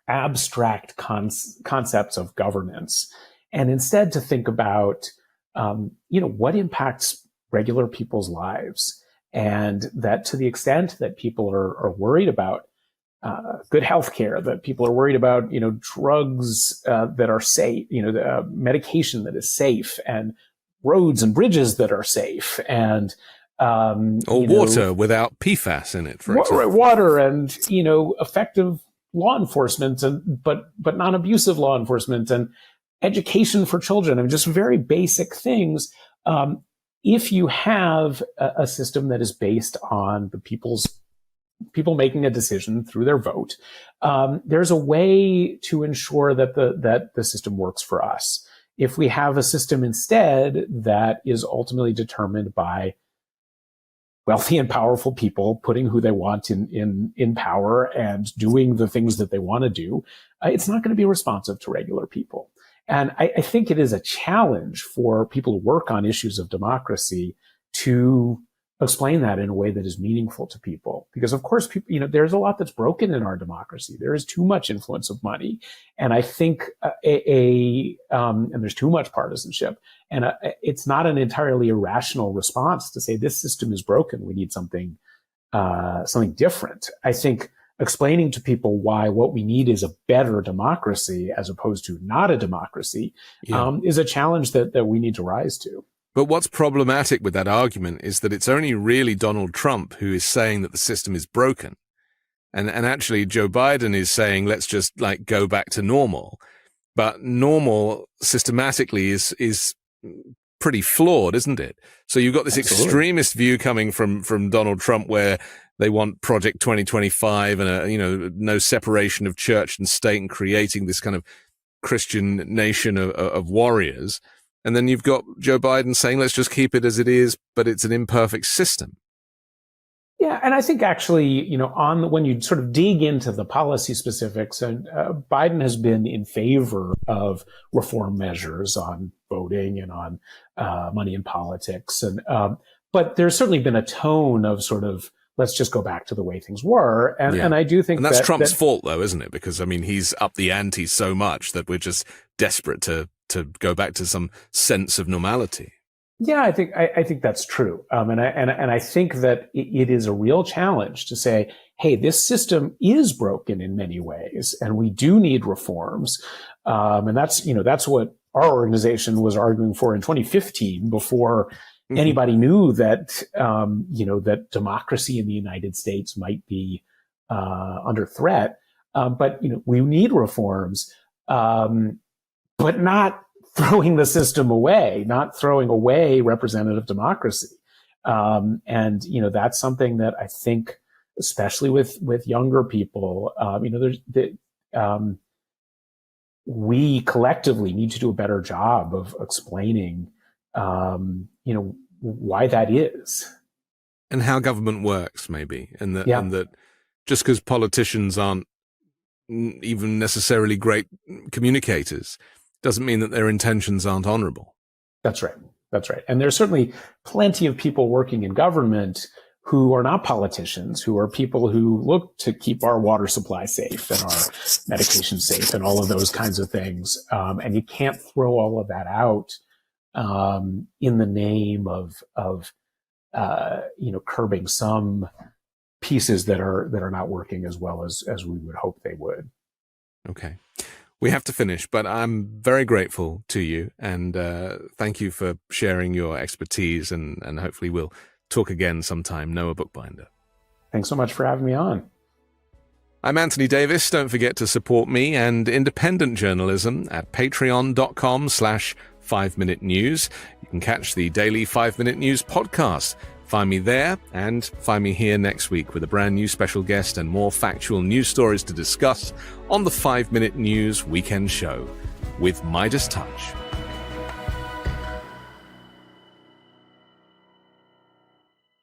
abstract concepts of governance, and instead to think about what impacts regular people's lives, And that to the extent that people are worried about good health care, that people are worried about, drugs that are safe, medication that is safe, and roads and bridges that are safe, and or water without PFAS in it, for example. Water and effective law enforcement, but non-abusive law enforcement, and education for children. I mean, just very basic things. If you have a system that is based on the people making a decision through their vote, there's a way to ensure that the system works for us. If we have a system instead that is ultimately determined by wealthy and powerful people putting who they want in power and doing the things that they want to do, it's not going to be responsive to regular people. And I think it is a challenge for people who work on issues of democracy to explain that in a way that is meaningful to people. Because of course, people, there's a lot that's broken in our democracy. There is too much influence of money. And I think and there's too much partisanship. And it's not an entirely irrational response to say this system is broken. We need something different. I think explaining to people why what we need is a better democracy as opposed to not a democracy is a challenge that we need to rise to. But what's problematic with that argument is that it's only really Donald Trump who is saying that the system is broken. And actually Joe Biden is saying, let's just go back to normal. But normal systematically is pretty flawed, isn't it? So you've got this extremist view coming from Donald Trump where they want Project 2025 and no separation of church and state and creating this kind of Christian nation of warriors. And then you've got Joe Biden saying, let's just keep it as it is, but it's an imperfect system. Yeah, and I think actually, when you sort of dig into the policy specifics, and Biden has been in favor of reform measures on voting and on money in politics, and but there's certainly been a tone of sort of let's just go back to the way things were, and I do think that's Trump's fault, though, isn't it? Because he's upped the ante so much that we're just desperate to go back to some sense of normality. Yeah, I think that's true. And I think that it is a real challenge to say, hey, this system is broken in many ways and we do need reforms. And that's what our organization was arguing for in 2015 before anybody knew that, that democracy in the United States might be, under threat. But we need reforms, but not throwing the system away, not throwing away representative democracy. And that's something that I think, especially with younger people, we collectively need to do a better job of explaining, why that is. And how government works, maybe. And that just because politicians aren't even necessarily great communicators doesn't mean that their intentions aren't honorable. That's right. And there's certainly plenty of people working in government who are not politicians, who are people who look to keep our water supply safe and our medication safe and all of those kinds of things. And you can't throw all of that out in the name of curbing some pieces that are not working as well as we would hope they would. Okay. We have to finish, but I'm very grateful to you, and thank you for sharing your expertise, and hopefully we'll talk again sometime. Noah Bookbinder. Thanks so much for having me on. I'm Anthony Davis. Don't forget to support me and independent journalism at patreon.com/5Minute News. You can catch the daily 5-Minute News podcast. Find me there, and find me here next week with a brand new special guest and more factual news stories to discuss on the 5-Minute News Weekend Show with Midas Touch.